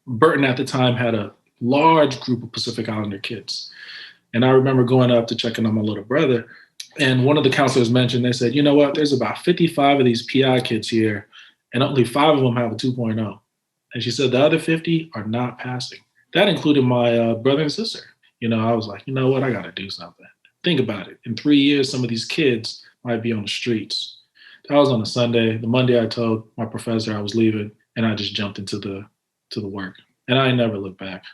Burton at the time had a large group of Pacific Islander kids. And I remember going up to check in on my little brother. And one of the counselors mentioned, they said, you know what, there's about 55 of these PI kids here, and only 5 of them have a 2.0. And she said the other 50 are not passing. That included my brother and sister. I was like, you know what, I got to do something. Think about it. In 3 years, some of these kids might be on the streets. That was on a Sunday. The Monday, I told my professor I was leaving, and I just jumped into the work. And I never looked back.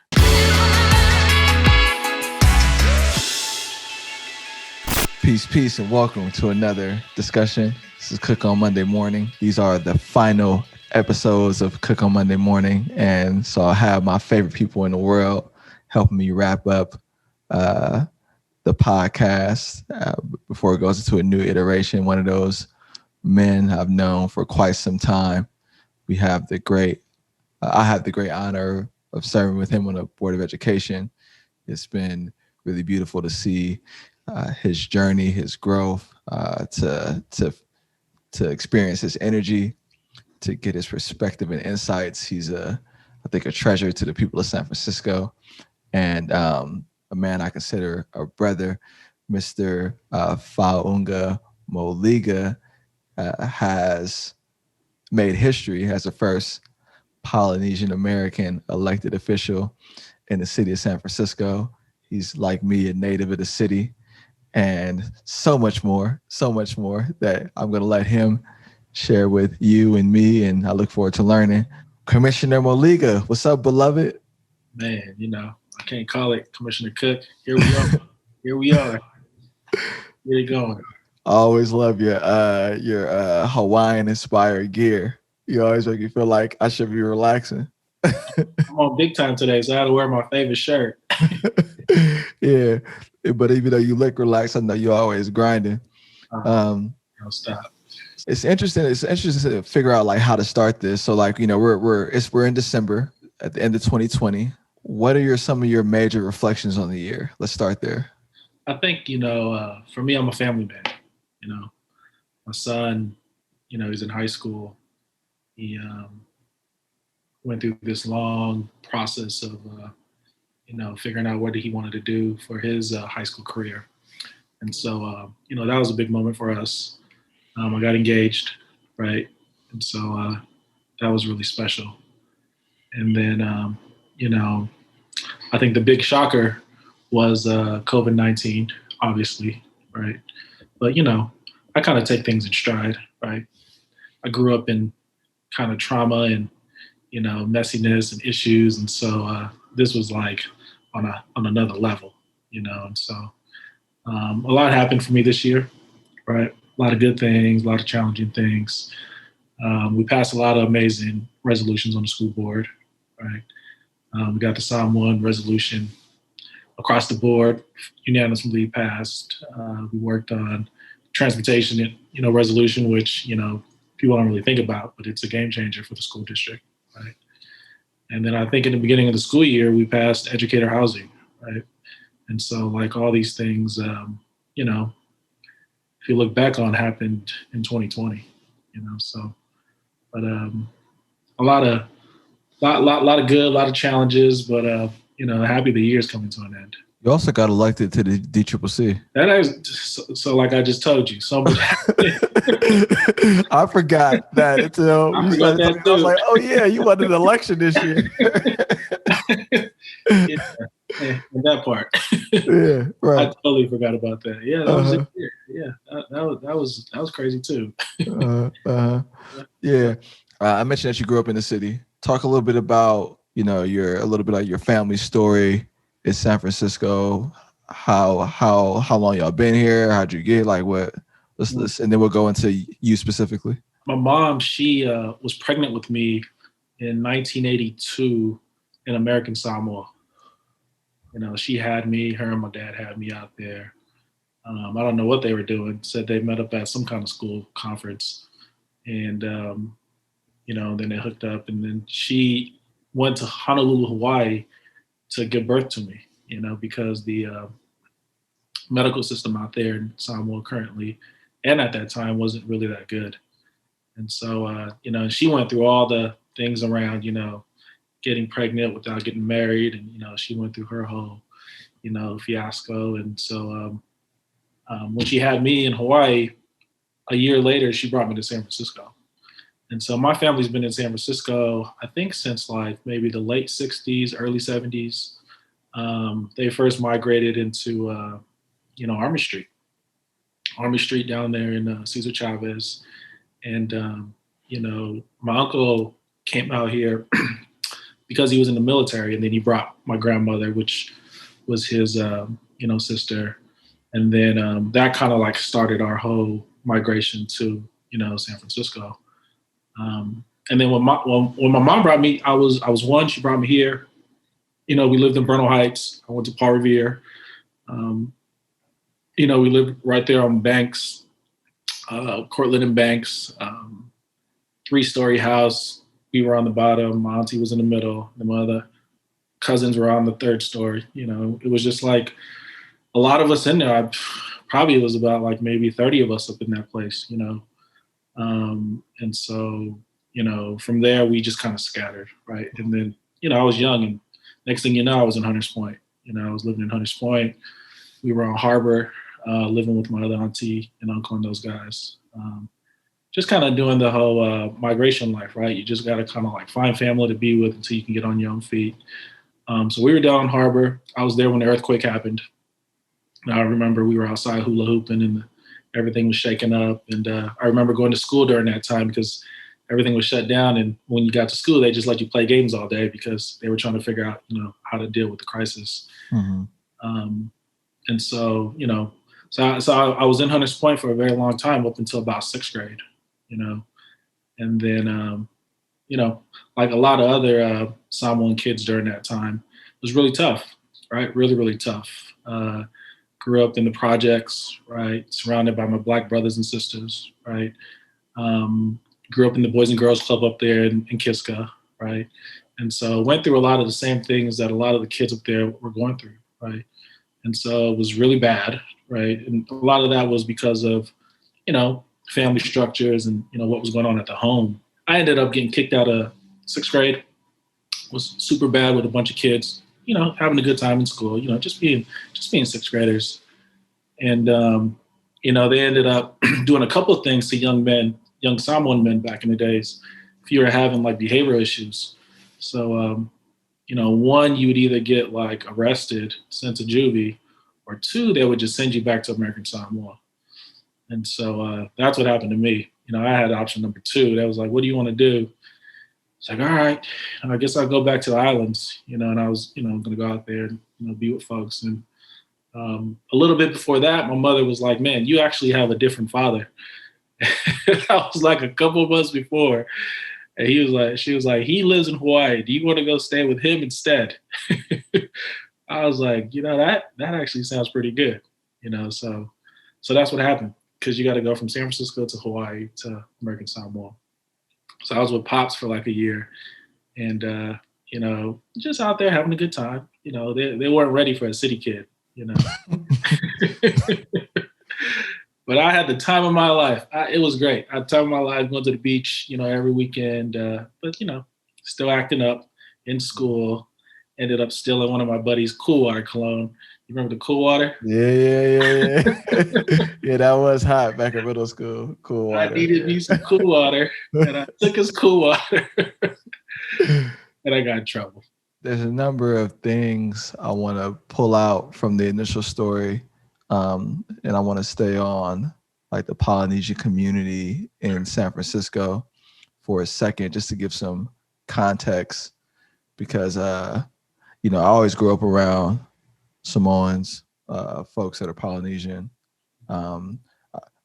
Peace, and welcome to another discussion. This is Cook on Monday Morning. These are the final episodes of Cook on Monday Morning. And so I have my favorite people in the world helping me wrap up the podcast before it goes into a new iteration. One of those men I've known for quite some time. I have the great honor of serving with him on the Board of Education. It's been really beautiful to see his journey, his growth, to experience his energy, to get his perspective and insights. He's I think a treasure to the people of San Francisco, and a man I consider a brother. Mr. Faauuga Moliga has made history as the first Polynesian American elected official in the city of San Francisco. He's, like me, a native of the city, and so much more that I'm going to let him share with you and me, and I look forward to learning. Commissioner Moliga, what's up, beloved? Man, I can't call it Commissioner Cook. Here we are. Here we are. Where you going? I always love your Hawaiian-inspired gear. You always make me feel like I should be relaxing. I'm on big time today, so I had to wear my favorite shirt. Yeah, but even though you look relaxed, I know you're always grinding. Don't stop. It's interesting. It's interesting to figure out like how to start this. So like we're in December at the end of 2020. What are some of your major reflections on the year? Let's start there. I think for me, I'm a family man. My son, he's in high school. He went through this long process of figuring out what he wanted to do for his high school career. And so, that was a big moment for us. I got engaged, right? And so that was really special. And then, I think the big shocker was COVID-19, obviously, right? But, I kind of take things in stride, right? I grew up in kind of trauma and, messiness and issues. And so this was like on another level, and so a lot happened for me this year, right? A lot of good things, a lot of challenging things. We passed a lot of amazing resolutions on the school board, right? We got the Samoan resolution across the board, unanimously passed. We worked on transportation, resolution, which, people don't really think about, but it's a game changer for the school district, right? And then I think in the beginning of the school year, we passed Educator housing, right? And so like all these things, if you look back on, happened in 2020, so, but a lot of good, a lot of challenges, but happy the year's coming to an end. You also got elected to the DCCC. That is so like I just told you, so much. I forgot that until you started talking. I was like, oh yeah, you won an election this year. Yeah, that part. Yeah, right. I totally forgot about that. Yeah, that was a year. Yeah, that was crazy too. Yeah, I mentioned that you grew up in the city. Talk a little bit about your family story in San Francisco. How long y'all been here? How'd you get? Like what? Let's and then we'll go into you specifically. My mom, she was pregnant with me in 1982 in American Samoa. She had me, her and my dad had me out there. I don't know what they were doing. Said they met up at some kind of school conference. And, then they hooked up. And then she went to Honolulu, Hawaii to give birth to me, because the medical system out there in Samoa currently, and at that time, wasn't really that good. And so, she went through all the things around, getting pregnant without getting married, and she went through her whole fiasco. And so when she had me in Hawaii, a year later she brought me to San Francisco. And so my family's been in San Francisco, I think, since like maybe the late '60s, early '70s. They first migrated into Army Street. Army Street down there in Cesar Chavez. And, my uncle came out here because he was in the military, and then he brought my grandmother, which was his, sister. And then that kind of like started our whole migration to, San Francisco. And then when my mom brought me, I was one, she brought me here. We lived in Burton Heights. I went to Paul Revere. We lived right there on Banks, Cortlandt and Banks, 3-story house. We were on the bottom. My auntie was in the middle. And my other cousins were on the 3rd story. It was just like a lot of us in there. Probably it was about like maybe 30 of us up in that place, and so, from there we just kind of scattered, right? And then, I was young, and next thing you know, I was in Hunters Point. I was living in Hunters Point. We were on Harbor, living with my other auntie and uncle and those guys. Just kind of doing the whole migration life, right? You just got to kind of like find family to be with until you can get on your own feet. So we were down Harbor. I was there when the earthquake happened. And I remember we were outside hula hooping, and everything was shaking up. And I remember going to school during that time because everything was shut down. And when you got to school, they just let you play games all day because they were trying to figure out, how to deal with the crisis. Mm-hmm. And so, so I was in Hunters Point for a very long time, up until about 6th grade, and then, like a lot of other Samoan kids during that time, it was really tough, right? Really, really tough. Grew up in the projects, right? Surrounded by my Black brothers and sisters, right? Grew up in the Boys and Girls Club up there in Kiska, right? And so went through a lot of the same things that a lot of the kids up there were going through, right? And so it was really bad, right? And a lot of that was because of, family structures and, what was going on at the home. I ended up getting kicked out of 6th grade, was super bad with a bunch of kids, having a good time in school, just being 6th graders. And, they ended up doing a couple of things to young Samoan men back in the days, if you were having like behavioral issues. So, one, you would either get like arrested, sent to juvie, or 2, they would just send you back to American Samoa. And so that's what happened to me. I had option number 2. That was like, what do you want to do? It's like, all right, I guess I'll go back to the islands, and I was, going to go out there and, be with folks. And a little bit before that, my mother was like, man, you actually have a different father. That was like a couple of months before. And she was like, he lives in Hawaii. Do you want to go stay with him instead? I was like, that actually sounds pretty good, so that's what happened. Because you got to go from San Francisco to Hawaii to American Samoa. So I was with Pops for like a year, and just out there having a good time. They weren't ready for a city kid. But I had the time of my life. It was great. I had the time of my life, going to the beach, every weekend. But still acting up in school. Ended up stealing one of my buddies' Cool Water cologne. You remember the Cool Water? Yeah. Yeah, that was hot back in middle school. Cool Water. I needed me some Cool Water, and I took his Cool Water, and I got in trouble. There's a number of things I want to pull out from the initial story, and I want to stay on like the Polynesian community in San Francisco for a second, just to give some context, because I always grew up around Samoans, folks that are Polynesian, but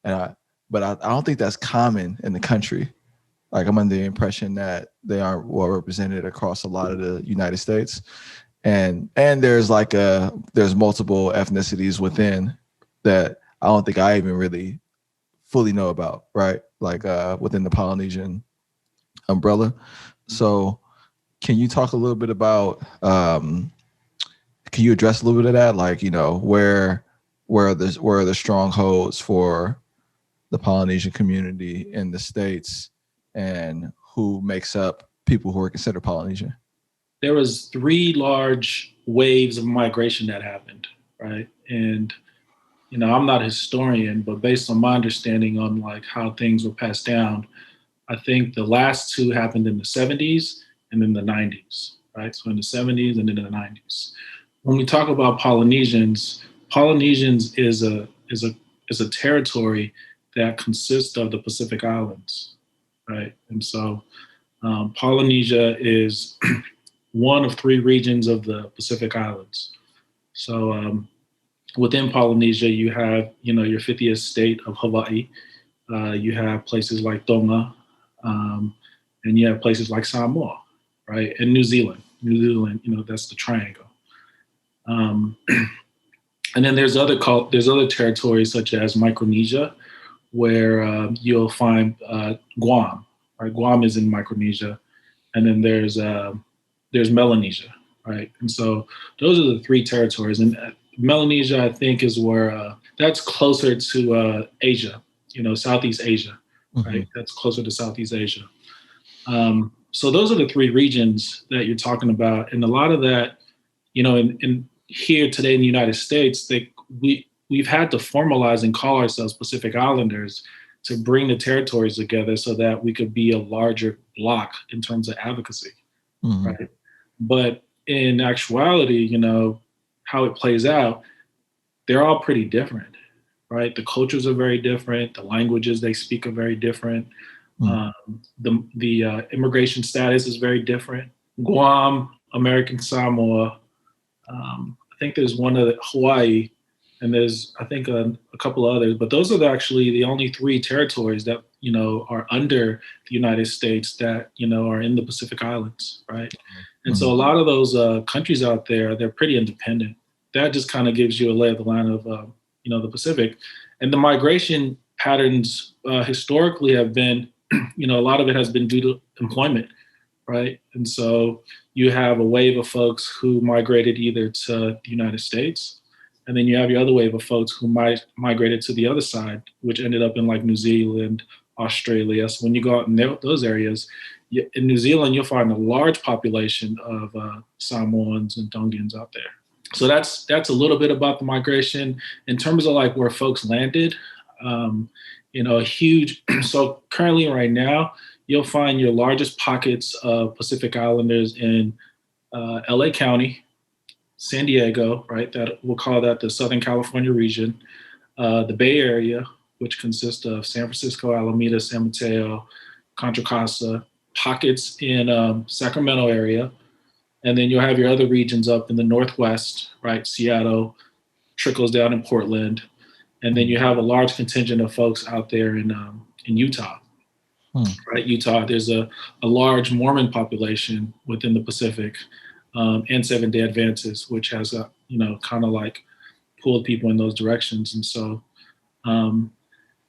I don't think that's common in the country. Like, I'm under the impression that they aren't well represented across a lot of the United States, and there's there's multiple ethnicities within that I don't think I even really fully know about, right? Like within the Polynesian umbrella. So, can you talk a little bit about? Can you address a little bit of that? Like, where are the strongholds for the Polynesian community in the States, and who makes up people who are considered Polynesian? there was three large waves of migration that happened, right? And I'm not a historian, but based on my understanding on like how things were passed down, I think the last two happened in the 70s and in the 90s, right? So in the 70s and in the 90s. When we talk about Polynesians, Polynesians is a territory that consists of the Pacific Islands, right? And so Polynesia is one of three regions of the Pacific Islands. So within Polynesia, you have your 50th state of Hawaii. You have places like Tonga, and you have places like Samoa, right, and New Zealand. New Zealand, that's the triangle. And then there's other territories such as Micronesia, where you'll find Guam. Right, Guam is in Micronesia, and then there's Melanesia, right? And so those are the three territories. And Melanesia, I think, is where that's closer to Asia, Southeast Asia, right? Mm-hmm. That's closer to Southeast Asia. So those are the three regions that you're talking about, and a lot of that, in here today in the United States, we've had to formalize and call ourselves Pacific Islanders to bring the territories together so that we could be a larger block in terms of advocacy, mm-hmm. right? But in actuality, how it plays out, they're all pretty different, right? The cultures are very different. The languages they speak are very different. Mm-hmm. The immigration status is very different. Guam, American Samoa, I think there's one of Hawaii, and there's, I think, a couple others, but those are actually the only three territories that, are under the United States that, are in the Pacific Islands, right? And mm-hmm. so a lot of those countries out there, they're pretty independent. That just kind of gives you a lay of the land of, the Pacific. And the migration patterns historically have been, a lot of it has been due to employment, right? And so you have a wave of folks who migrated either to the United States, and then you have your other wave of folks who migrated to the other side, which ended up in like New Zealand, Australia. So when you go out in those areas, in New Zealand, you'll find a large population of Samoans and Tongans out there. So that's a little bit about the migration. In terms of like where folks landed, a huge, so currently right now, you'll find your largest pockets of Pacific Islanders in LA County, San Diego, right? That we'll call that the Southern California region, the Bay Area, which consists of San Francisco, Alameda, San Mateo, Contra Costa, pockets in Sacramento area, and then you'll have your other regions up in the Northwest, right? Seattle, trickles down in Portland, and then you have a large contingent of folks out there in Utah. Right, Utah. There's a large Mormon population within the Pacific, and Seventh-day Adventists, which has kind of like pulled people in those directions. And so,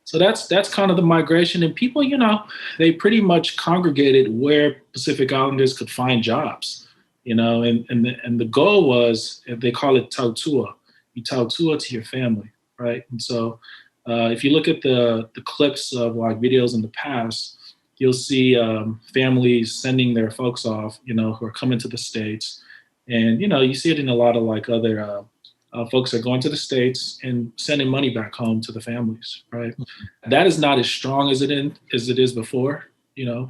so that's kind of the migration. And people, they pretty much congregated where Pacific Islanders could find jobs. And the goal was, they call it tautua. You tautua to your family, right? And so, if you look at the clips of like videos in the past, you'll see families sending their folks off, who are coming to the States. And, you see it in a lot of like other folks are going to the States and sending money back home to the families, right? Mm-hmm. That is not as strong as it is before,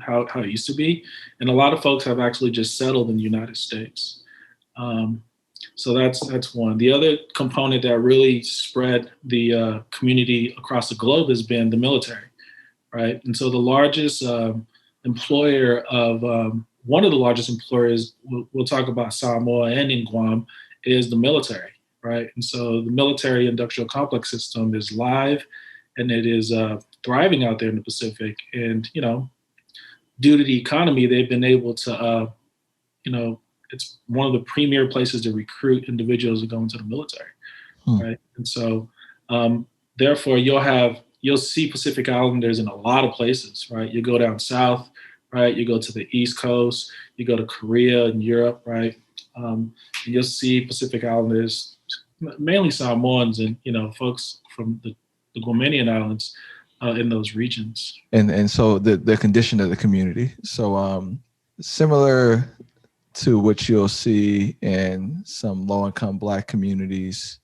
how it used to be. And a lot of folks have actually just settled in the United States. So that's one. The other component that really spread the community across the globe has been the military. Right. And so the largest employer of one of the largest employers, we'll talk about Samoa and in Guam, is the military. Right. And so the military industrial complex system is live, and it is thriving out there in the Pacific. And, due to the economy, they've been able to, it's one of the premier places to recruit individuals to go into the military. Right. And so therefore, you'll see Pacific Islanders in a lot of places, right? You go down south, right? You go to the East Coast, you go to Korea and Europe, right? And you'll see Pacific Islanders, mainly Samoans and, folks from the Guamanian Islands in those regions. And so the condition of the community. So similar to what you'll see in some low-income Black communities.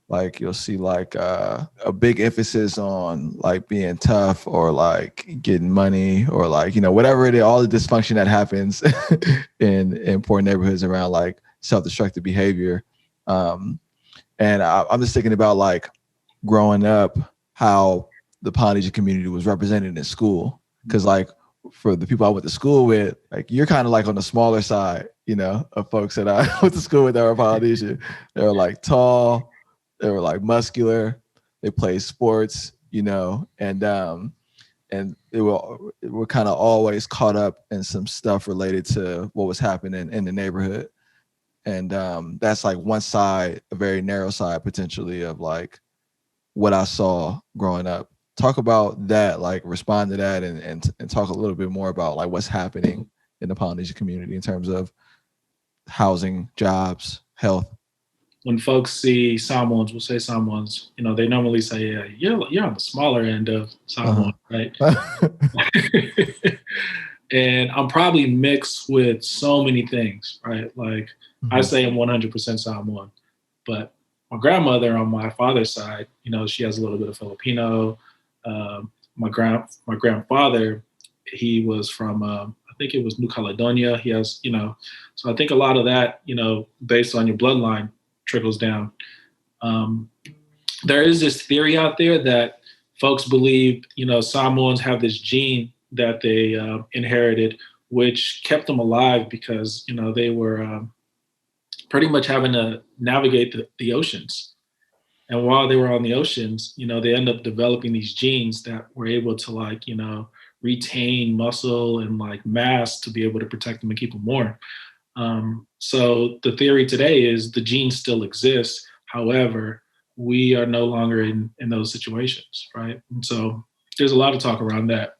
Like you'll see like a big emphasis on like being tough or like getting money or like, whatever it is, all the dysfunction that happens in poor neighborhoods around like self-destructive behavior. And I'm just thinking about like growing up, how the Polynesian community was represented in school. Cause like for the people I went to school with, like you're kind of like on the smaller side, of folks that I went to school with that were Polynesian. They were like tall, they were like muscular, they played sports, and they were kind of always caught up in some stuff related to what was happening in the neighborhood. And that's like one side, a very narrow side potentially of like what I saw growing up. Talk about that, like respond to that and talk a little bit more about like what's happening in the Polynesian community in terms of housing, jobs, health. When folks see Samoans, we'll say Samoans, they normally say, yeah, you're on the smaller end of Samoan, right? And I'm probably mixed with so many things, right? Like I say I'm 100% Samoan, but my grandmother on my father's side, she has a little bit of Filipino. My grandfather, he was from, I think it was New Caledonia. He has, so I think a lot of that, based on your bloodline, trickles down. There is this theory out there that folks believe, Samoans have this gene that they inherited, which kept them alive because, they were pretty much having to navigate the oceans. And while they were on the oceans, they end up developing these genes that were able to like, retain muscle and like mass to be able to protect them and keep them warm. So the theory today is the genes still exist. However, we are no longer in those situations, right? And so there's a lot of talk around that.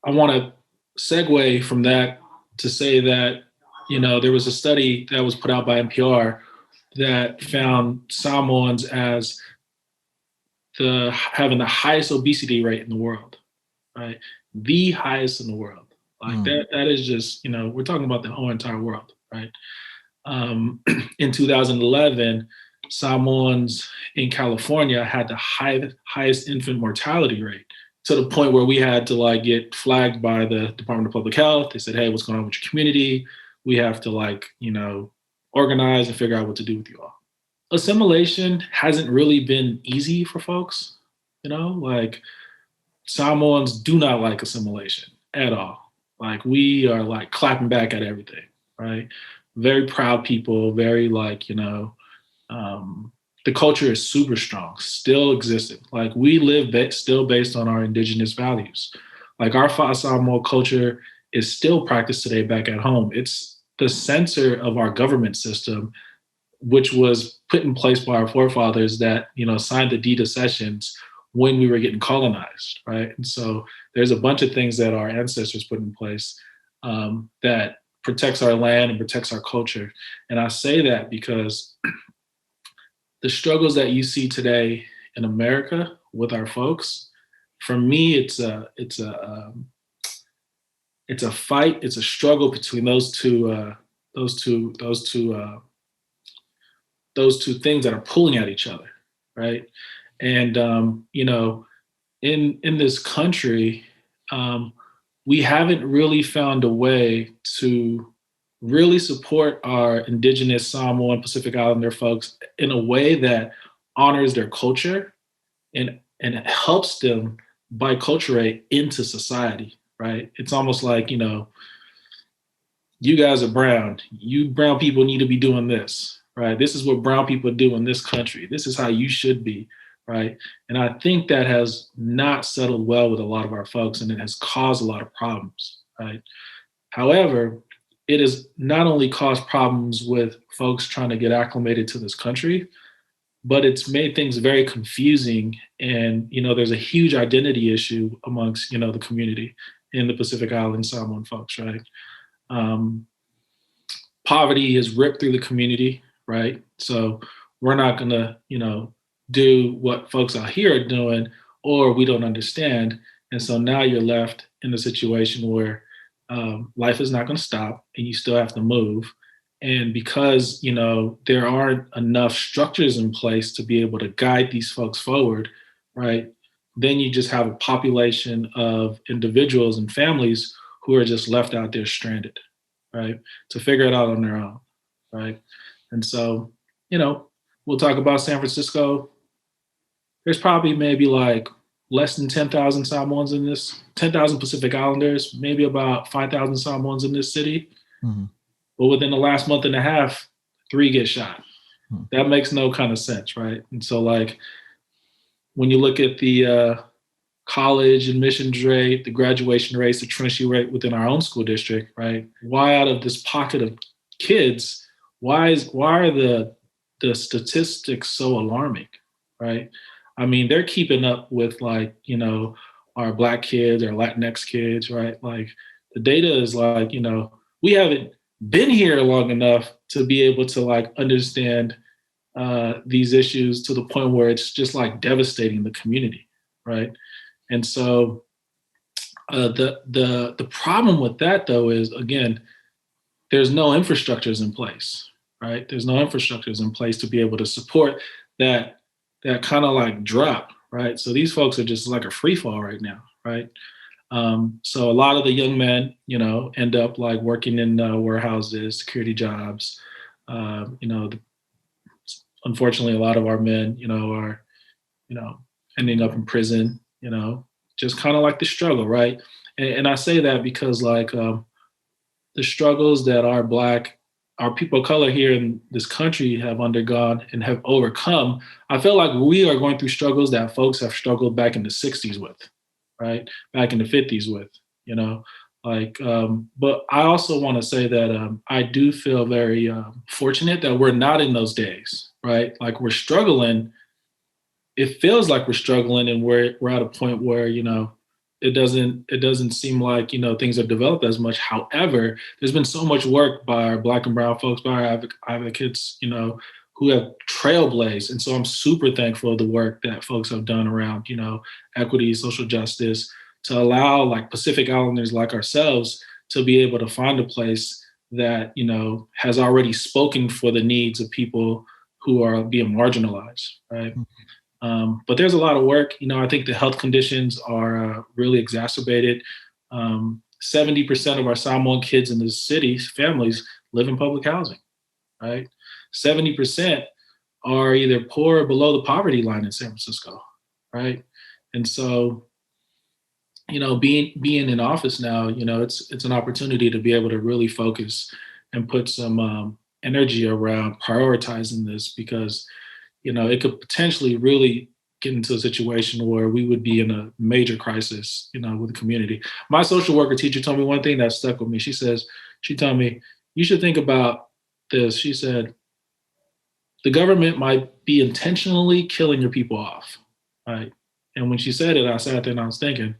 I want to segue from that to say that, there was a study that was put out by NPR that found Samoans as having the highest obesity rate in the world, right? The highest in the world. Like that is just, we're talking about the whole entire world, right? In 2011, Samoans in California had the highest infant mortality rate, to the point where we had to like get flagged by the Department of Public Health. They said, hey, what's going on with your community? We have to like, organize and figure out what to do with you all. Assimilation hasn't really been easy for folks, like Samoans do not like assimilation at all. Like we are like clapping back at everything, right? Very proud people, very like, the culture is super strong, still existing. Like we live still based on our indigenous values. Like our Faauuga culture is still practiced today back at home. It's the center of our government system, which was put in place by our forefathers that, signed the deed of cessions when we were getting colonized, right? And so there's a bunch of things that our ancestors put in place that protects our land and protects our culture. And I say that because the struggles that you see today in America with our folks, for me, it's a fight. It's a struggle between those two things that are pulling at each other, right? And in this country, we haven't really found a way to really support our indigenous Samoan Pacific Islander folks in a way that honors their culture and helps them biculturate into society, right? It's almost like, you guys are brown. You brown people need to be doing this, right? This is what brown people do in this country. This is how you should be, right? And I think that has not settled well with a lot of our folks, and it has caused a lot of problems, right? However, it has not only caused problems with folks trying to get acclimated to this country, but it's made things very confusing. And, there's a huge identity issue amongst, the community in the Pacific Island Samoan folks, right? Poverty has ripped through the community, right? So we're not going to, do what folks out here are doing, or we don't understand. And so now you're left in a situation where life is not going to stop and you still have to move. And because, there aren't enough structures in place to be able to guide these folks forward, right? Then you just have a population of individuals and families who are just left out there stranded, right? To figure it out on their own, right? And so, we'll talk about San Francisco. There's probably maybe like less than 10,000 Samoans in this, 10,000 Pacific Islanders, maybe about 5,000 Samoans in this city. Mm-hmm. But within the last month and a half, 3 get shot. Hmm. That makes no kind of sense, right? And so, like, when you look at the college admissions rate, the graduation rates, the truancy rate within our own school district, right? Why out of this pocket of kids, why are the statistics so alarming, right? I mean, they're keeping up with, like, our Black kids, our Latinx kids, right? Like, the data is like, we haven't been here long enough to be able to, like, understand these issues to the point where it's just like devastating the community, right? And so the problem with that, though, is, again, there's no infrastructures in place, right? There's no infrastructures in place to be able to support that kind of like drop, right? So these folks are just like a free fall right now, right? So a lot of the young men, end up like working in warehouses, security jobs. Unfortunately, a lot of our men, are, ending up in prison, just kind of like the struggle, right? And I say that because, like, the struggles that our people of color here in this country have undergone and have overcome, I feel like we are going through struggles that folks have struggled back in the 60s with, right? Back in the 50s with, but I also want to say that I do feel very fortunate that we're not in those days, right? Like, we're struggling. It feels like we're struggling, and we're at a point where, it doesn't seem like, things are developed as much. However, there's been so much work by our Black and brown folks, by our advocates, who have trailblazed. And so I'm super thankful of the work that folks have done around, equity, social justice, to allow, like, Pacific Islanders like ourselves to be able to find a place that, has already spoken for the needs of people who are being marginalized, right? But there's a lot of work. I think the health conditions are really exacerbated. 70% of our Samoan kids in the city, families, live in public housing, right? 70% are either poor or below the poverty line in San Francisco, right? And so, being in office now, it's an opportunity to be able to really focus and put some energy around prioritizing this, because it could potentially really get into a situation where we would be in a major crisis, with the community. My social worker teacher told me one thing that stuck with me. She told me, you should think about this. She said, the government might be intentionally killing your people off, right? And when she said it, I sat there and I was thinking,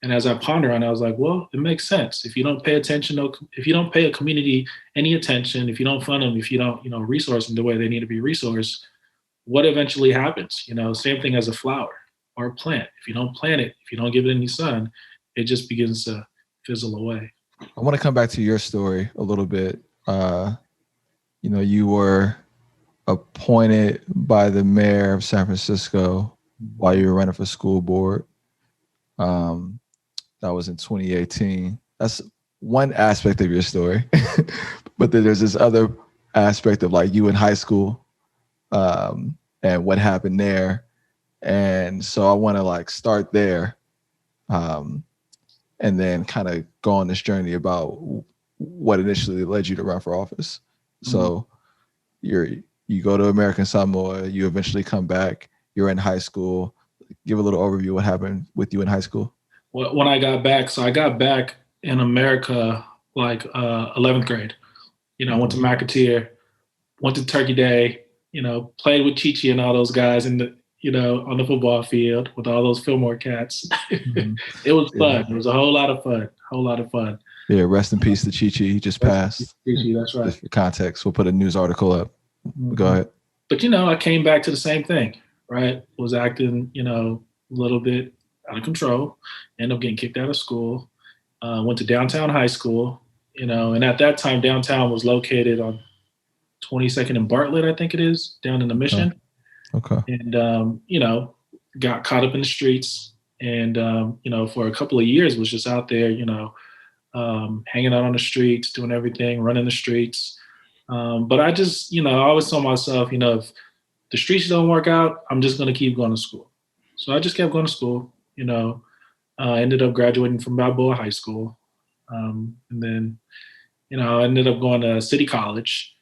and as I ponder on it, I was like, well, it makes sense. If you don't pay attention, if you don't pay a community any attention, if you don't fund them, if you don't, resource them the way they need to be resourced, what eventually happens? Same thing as a flower or a plant. If you don't plant it, if you don't give it any sun, it just begins to fizzle away. I want to come back to your story a little bit. You were appointed by the mayor of San Francisco while you were running for school board. That was in 2018. That's one aspect of your story. But then there's this other aspect of, like, you in high school, and what happened there. And so I want to, like, start there, and then kind of go on this journey about what initially led you to run for office. Mm-hmm. So you go to American Samoa, you eventually come back, you're in high school. Give a little overview of what happened with you in high school. Well, when I got back, so I got back in America, like, 11th grade. I went to McAteer, went to Turkey Day, played with Chi-Chi and all those guys in the, on the football field with all those Fillmore cats. Mm-hmm. It was fun. Yeah. It was a whole lot of fun. Yeah, rest in peace to Chi-Chi. He just passed. Chi-Chi, that's right. Just for context, we'll put a news article up. Mm-hmm. Go ahead. But, I came back to the same thing, right? Was acting, a little bit out of control. Ended up getting kicked out of school. Went to downtown high school, and at that time, downtown was located on 22nd and Bartlett, I think it is, down in the Mission. Okay. And, got caught up in the streets. And, for a couple of years was just out there, hanging out on the streets, doing everything, running the streets. But I just, I always told myself, if the streets don't work out, I'm just going to keep going to school. So I just kept going to school, I ended up graduating from Balboa High School. And then, I ended up going to City College.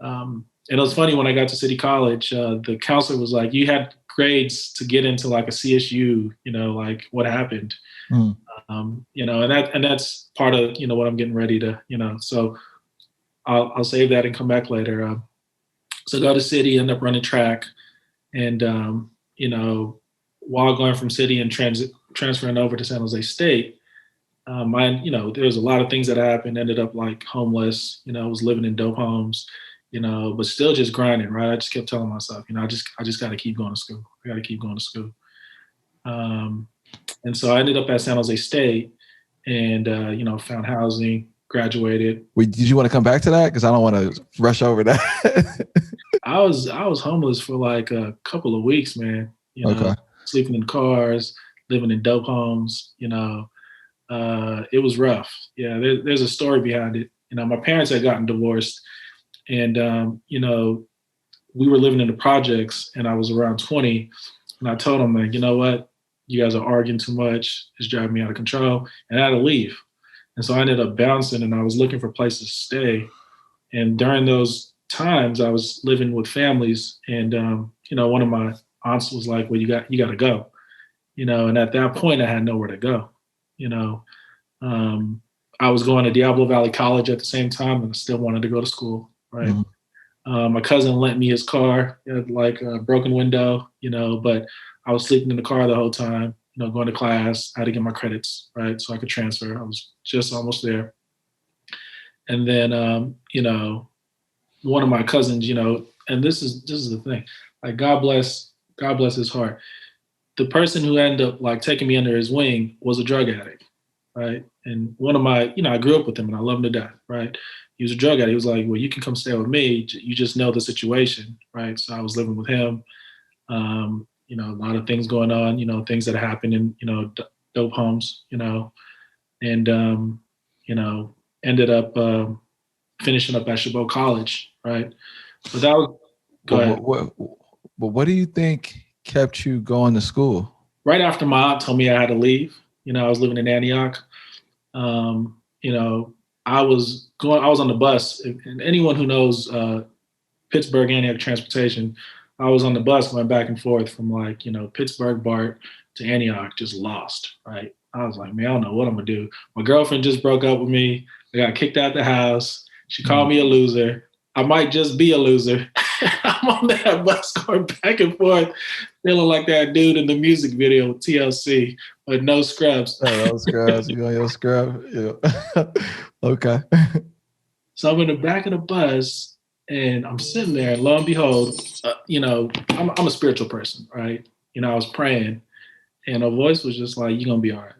And it was funny when I got to City College, the counselor was like, you had grades to get into like a CSU, like what happened? Mm. And that's part of, what I'm getting ready to, so I'll save that and come back later. So go to City, end up running track. And, while going from City and transferring over to San Jose State, there was a lot of things that happened, ended up like homeless, was living in dope homes, but still just grinding, right? I just kept telling myself, I just got to keep going to school. I got to keep going to school. And so I ended up at San Jose State and, found housing, graduated. Wait, did you want to come back to that? Because I don't want to rush over that. I was homeless for like a couple of weeks, man. Okay. Sleeping in cars, living in dope homes, it was rough. Yeah, there's a story behind it. My parents had gotten divorced and, we were living in the projects and I was around 20 and I told them, like, you know what, you guys are arguing too much. It's driving me out of control and I had to leave. And so I ended up bouncing and I was looking for places to stay. And during those times I was living with families and, one of my aunts was like, well, you got to go, and at that point I had nowhere to go, I was going to Diablo Valley College at the same time and I still wanted to go to school. Right. Mm-hmm. My cousin lent me his car, it had like a broken window, but I was sleeping in the car the whole time, going to class. I had to get my credits, right, so I could transfer. I was just almost there. And then, one of my cousins, and this is the thing, like God bless his heart. The person who ended up like taking me under his wing was a drug addict, right? And one of my, I grew up with him and I love him to death, right? He was a drug addict. He was like, well, you can come stay with me. You just know the situation, right? So I was living with him. A lot of things going on, things that happen in, dope homes, and, ended up finishing up at Chabot College, right? But that was, go ahead. What do you think kept you going to school? Right after my aunt told me I had to leave, I was living in Antioch. I was on the bus, and anyone who knows Pittsburgh Antioch transportation, I was on the bus going back and forth from like, Pittsburgh BART to Antioch, just lost, right? I was like, man, I don't know what I'm gonna do. My girlfriend just broke up with me. I got kicked out the house. She called me a loser. I might just be a loser. I'm on that bus going back and forth, feeling like that dude in the music video with TLC, with no scrubs. No scrubs. You got your scrub? Yeah. Okay. So I'm in the back of the bus and I'm sitting there and lo and behold, I'm a spiritual person, right? I was praying and a voice was just like, you're going to be all right.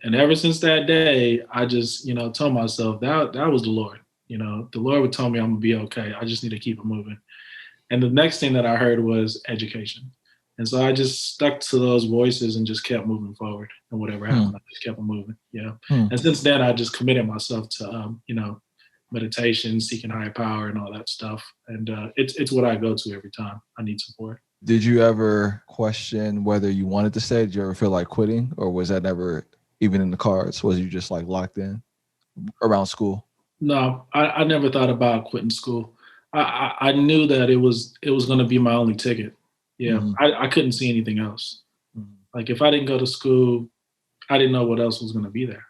And ever since that day, I just, told myself that was the Lord. The Lord would tell me I'm gonna be okay. I just need to keep it moving. And the next thing that I heard was education. And so I just stuck to those voices and just kept moving forward. And whatever happened, I just kept moving. Yeah. And since then, I just committed myself to, meditation, seeking higher power and all that stuff. And it's what I go to every time I need support. Did you ever question whether you wanted to stay? Did you ever feel like quitting? Or was that never even in the cards? Was you just like locked in around school? No, I never thought about quitting school. I knew that it was going to be my only ticket. Yeah, I couldn't see anything else. Like if I didn't go to school, I didn't know what else was going to be there.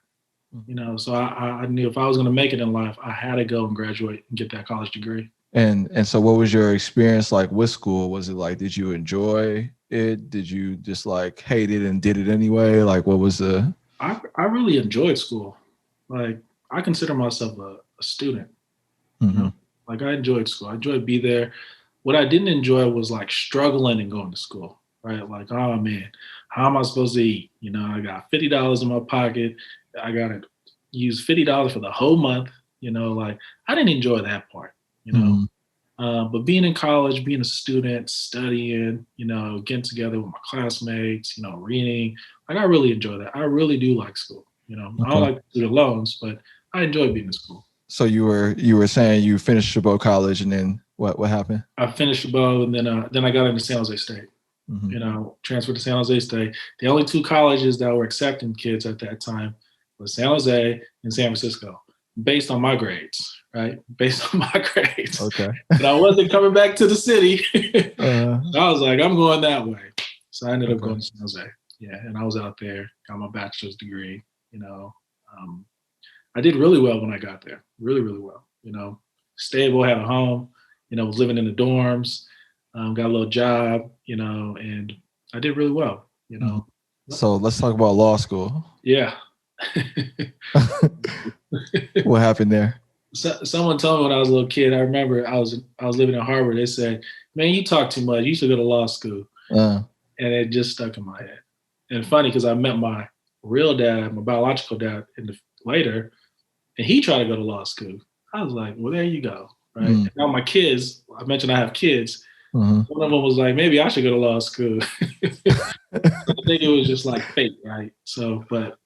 So I knew if I was going to make it in life, I had to go and graduate and get that college degree. And so what was your experience like with school? Was it like, did you enjoy it? Did you just like hate it and did it anyway? Like what was the... I really enjoyed school. Like I consider myself a student. Like I enjoyed school. I enjoyed being there. What I didn't enjoy was like struggling and going to school, right? Like, oh man, how am I supposed to eat? I got $50 in my pocket. I got to use $50 for the whole month. Like I didn't enjoy that part. you know. But being in college, being a student, studying, getting together with my classmates, reading, like I really enjoy that. I really do like school. I don't Okay. like student loans, but I enjoy being in school. So you were saying you finished Chabot College, and then what happened? I finished Chabot, and then I got into San Jose State. Transferred to San Jose State. The only two colleges that were accepting kids at that time was San Jose and San Francisco, based on my grades, right? Based on my grades. Okay. But I wasn't coming back to the city. So I was like, I'm going that way. So I ended up going to San Jose. Yeah, and I was out there, got my bachelor's degree. I did really well when I got there. Really, really well. Stable, had a home. Was living in the dorms. Got a little job. And I did really well. So let's talk about law school. Yeah. What happened there? Someone told me when I was a little kid. I remember I was living in Harvard. They said, "Man, you talk too much. You should go to law school." And it just stuck in my head. And funny because I met my real dad, my biological dad, later, and he tried to go to law school. I was like, "Well, there you go." Right. And now my kids. I mentioned I have kids. One of them was like, "Maybe I should go to law school." I think it was just like fate, right? So, but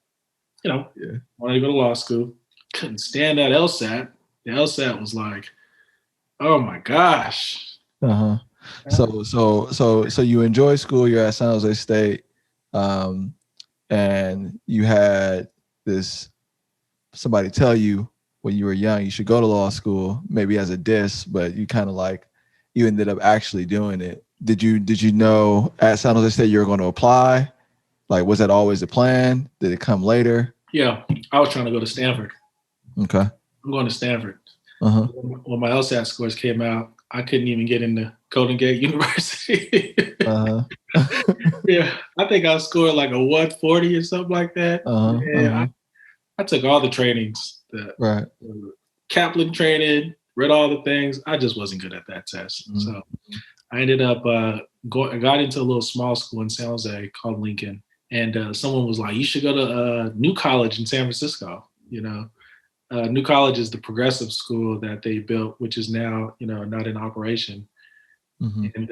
wanted to go to law school. Couldn't stand that LSAT. The LSAT was like, oh my gosh. So you enjoy school. You're at San Jose State, and you had somebody tell you when you were young you should go to law school, maybe as a diss, but you kind of like you ended up actually doing it. Did you know at San Jose State you were going to apply? Like, was that always the plan? Did it come later? Yeah, I was trying to go to Stanford. Okay. I'm going to Stanford. When my LSAT scores came out, I couldn't even get into Golden Gate University. Yeah, I think I scored like a 140 or something like that. I took all the trainings, Kaplan training, read all the things. I just wasn't good at that test. So I ended up I got into a little small school in San Jose called Lincoln. And someone was like, you should go to New College in San Francisco. New College is the progressive school that they built, which is now, not in operation. And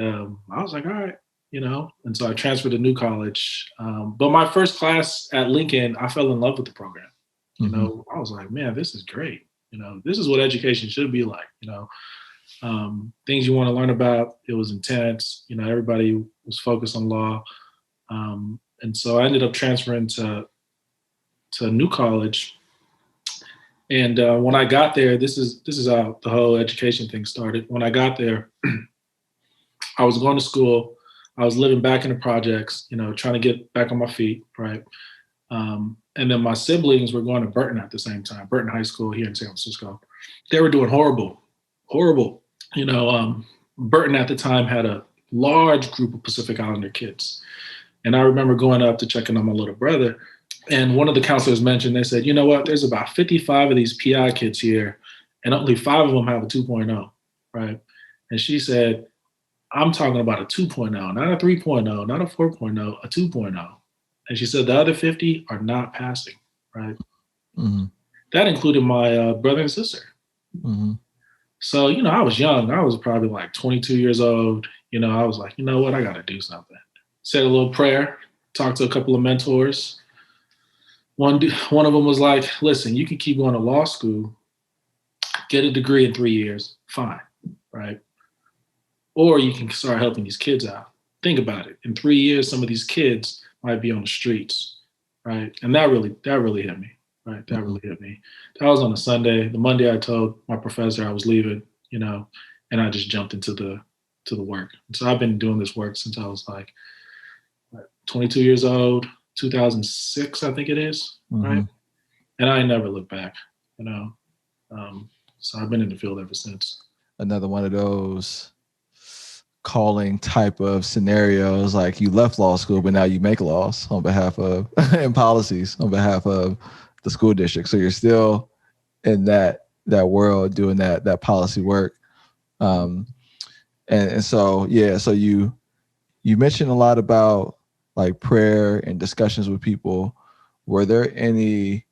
I was like, all right, and so I transferred to New College. But my first class at Lincoln, I fell in love with the program. I was like, man, this is great. This is what education should be like, things you want to learn about. It was intense. Everybody was focused on law. And so I ended up transferring to New College. And when I got there, this is how the whole education thing started. When I got there, I was going to school. I was living back in the projects, trying to get back on my feet, right? And then my siblings were going to Burton at the same time, Burton High School here in San Francisco. They were doing horrible. Burton at the time had a large group of Pacific Islander kids. And I remember going up to check in on my little brother. And one of the counselors mentioned, they said, you know what, there's about 55 of these PI kids here, and only 5 of them have a 2.0, right? And she said, I'm talking about a 2.0, not a 3.0, not a 4.0, a 2.0. And she said the other 50 are not passing, right? That included my brother and sister. So, I was young. I was probably like 22 years old. I was like, you know what, I got to do something. Said a little prayer, talked to a couple of mentors. One of them was like, listen, you can keep going to law school, get a degree in 3 years, fine, right? Or you can start helping these kids out. Think about it. In 3 years, some of these kids might be on the streets, right? And that really hit me, right? That really hit me. That was on a Sunday. The Monday I told my professor I was leaving, and I just jumped into the work. And so I've been doing this work since I was like 22 years old, 2006, I think it is, right? And I never looked back, so I've been in the field ever since. Another one of those calling type of scenarios, like you left law school, but now you make laws on behalf of and policies on behalf of the school district. So you're still in that world doing that policy work. And so, yeah, so you mentioned a lot about like prayer and discussions with people. Were there any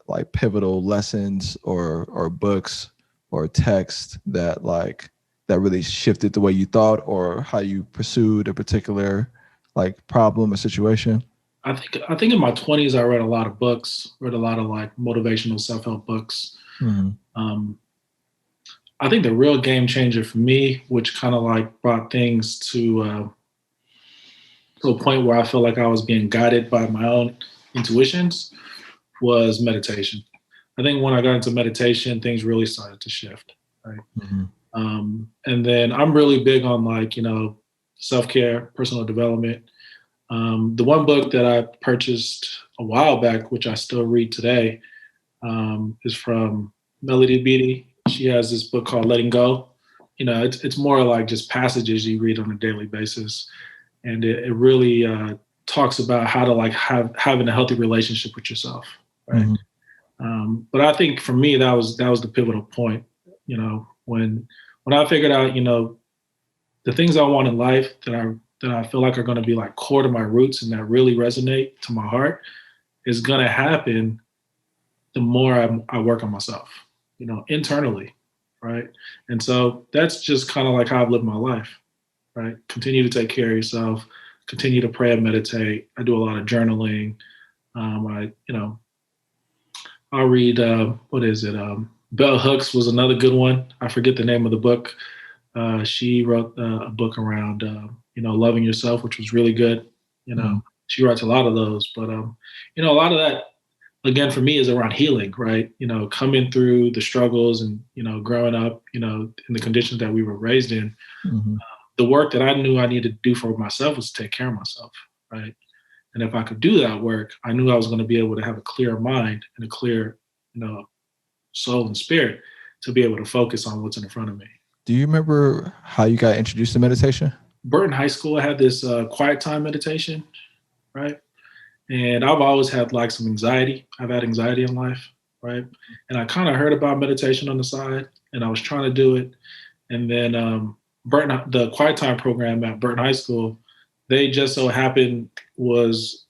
like pivotal lessons or books or a text that really shifted the way you thought or how you pursued a particular like problem or situation? I think in my 20s I read a lot of books, read a lot of like motivational self-help books. Mm-hmm. I think the real game changer for me, which kind of like brought things to a point where I felt like I was being guided by my own intuitions, was meditation. I think when I got into meditation, things really started to shift. Right. Mm-hmm. And then I'm really big on like, self-care, personal development. The one book that I purchased a while back, which I still read today, is from Melody Beattie. She has this book called Letting Go. It's more like just passages you read on a daily basis. And it really talks about how to like having a healthy relationship with yourself. Right. Mm-hmm. But I think for me, that was the pivotal point, when I figured out, the things I want in life that I feel like are going to be like core to my roots and that really resonate to my heart is going to happen the more I work on myself, internally. Right. And so that's just kind of like how I've lived my life. Right. Continue to take care of yourself, continue to pray and meditate. I do a lot of journaling. I'll read, what is it? Bell Hooks was another good one. I forget the name of the book. She wrote a book around, loving yourself, which was really good. She writes a lot of those, but, a lot of that, again, for me is around healing, right? Coming through the struggles and, growing up, in the conditions that we were raised in. Mm-hmm. The work that I knew I needed to do for myself was to take care of myself, right? And if I could do that work, I knew I was going to be able to have a clear mind and a clear, soul and spirit to be able to focus on what's in front of me. Do you remember how you got introduced to meditation? Burton High School, I had this quiet time meditation, right? And I've always had like some anxiety. I've had anxiety in life, right? And I kind of heard about meditation on the side and I was trying to do it. And then the quiet time program at Burton High School, they just so happened was,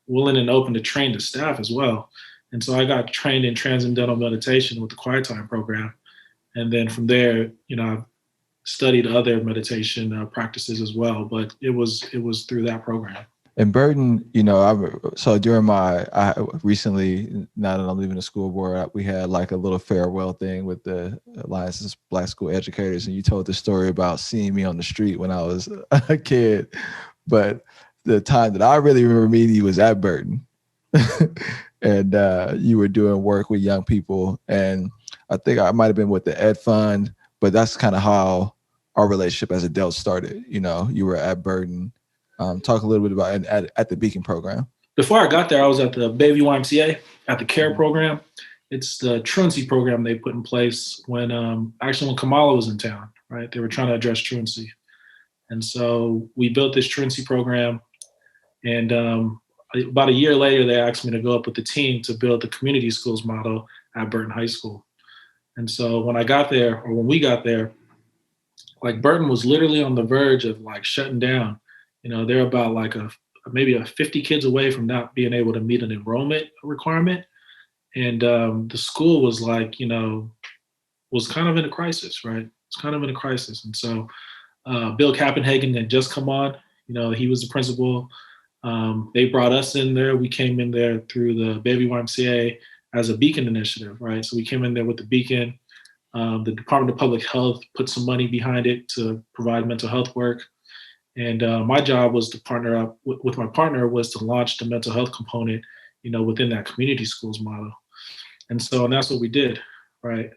willing and open to train the staff as well. And so I got trained in transcendental meditation with the quiet time program. And then from there, I studied other meditation practices as well, but it was through that program. And Burton, so during I recently, now that I'm leaving the school board, we had like a little farewell thing with the Alliance of Black School Educators. And you told the story about seeing me on the street when I was a kid. But the time that I really remember meeting you was at Burton. And you were doing work with young people. And I think I might have been with the Ed Fund, but that's kind of how our relationship as adults started. You were at Burton. Talk a little bit about at the Beacon program. Before I got there, I was at the Baby YMCA at the CARE program. It's the truancy program they put in place when Kamala was in town, right? They were trying to address truancy. And so we built this truancy program. And about a year later, they asked me to go up with the team to build the community schools model at Burton High School. And so when we got there, like Burton was literally on the verge of like shutting down. They're about like maybe 50 kids away from not being able to meet an enrollment requirement. And the school was like, was kind of in a crisis, right? It's kind of in a crisis. And so Bill Kappenhagen had just come on, he was the principal. They brought us in there. We came in there through the Baby YMCA as a Beacon initiative, right? So we came in there with the Beacon. The Department of Public Health put some money behind it to provide mental health work. And my job was to partner up with my partner was to launch the mental health component, within that community schools model. And that's what we did, right?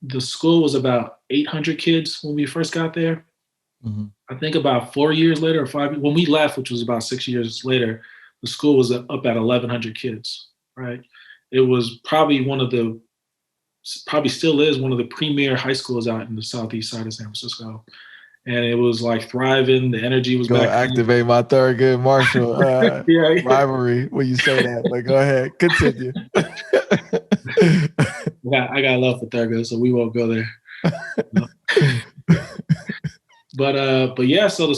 The school was about 800 kids when we first got there. Mm-hmm. I think about 4 years later or 5, when we left, which was about 6 years later, the school was up at 1,100 kids, right? It was probably still is one of the premier high schools out in the southeast side of San Francisco. And it was like thriving. The energy was back. Activate my Thurgood Marshall rivalry when you say that. But go ahead, continue. I got love for Thurgood, so we won't go there. But yeah, so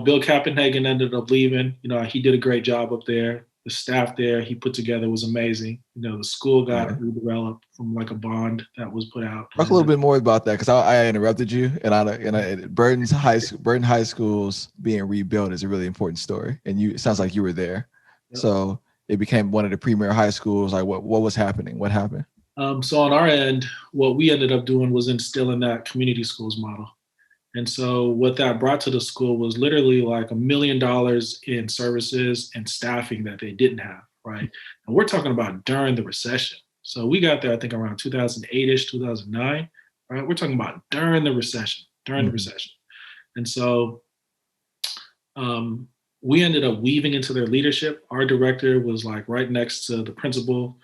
Bill Kappenhagen ended up leaving. He did a great job up there. The staff there he put together was amazing. The school got Yeah. redeveloped from like a bond that was put out. Talk a little bit more about that, because I interrupted you, and Burton High School's being rebuilt is a really important story, and it sounds like you were there. Yep. So it became one of the premier high schools. Like, what was happening? What happened? So on our end, what we ended up doing was instilling that community schools model. And so what that brought to the school was literally like $1 million in services and staffing that they didn't have, right? And we're talking about during the recession. So we got there, I think, around 2008-ish, 2009, right? We're talking about during the recession. And so we ended up weaving into their leadership. Our director was like right next to the principal.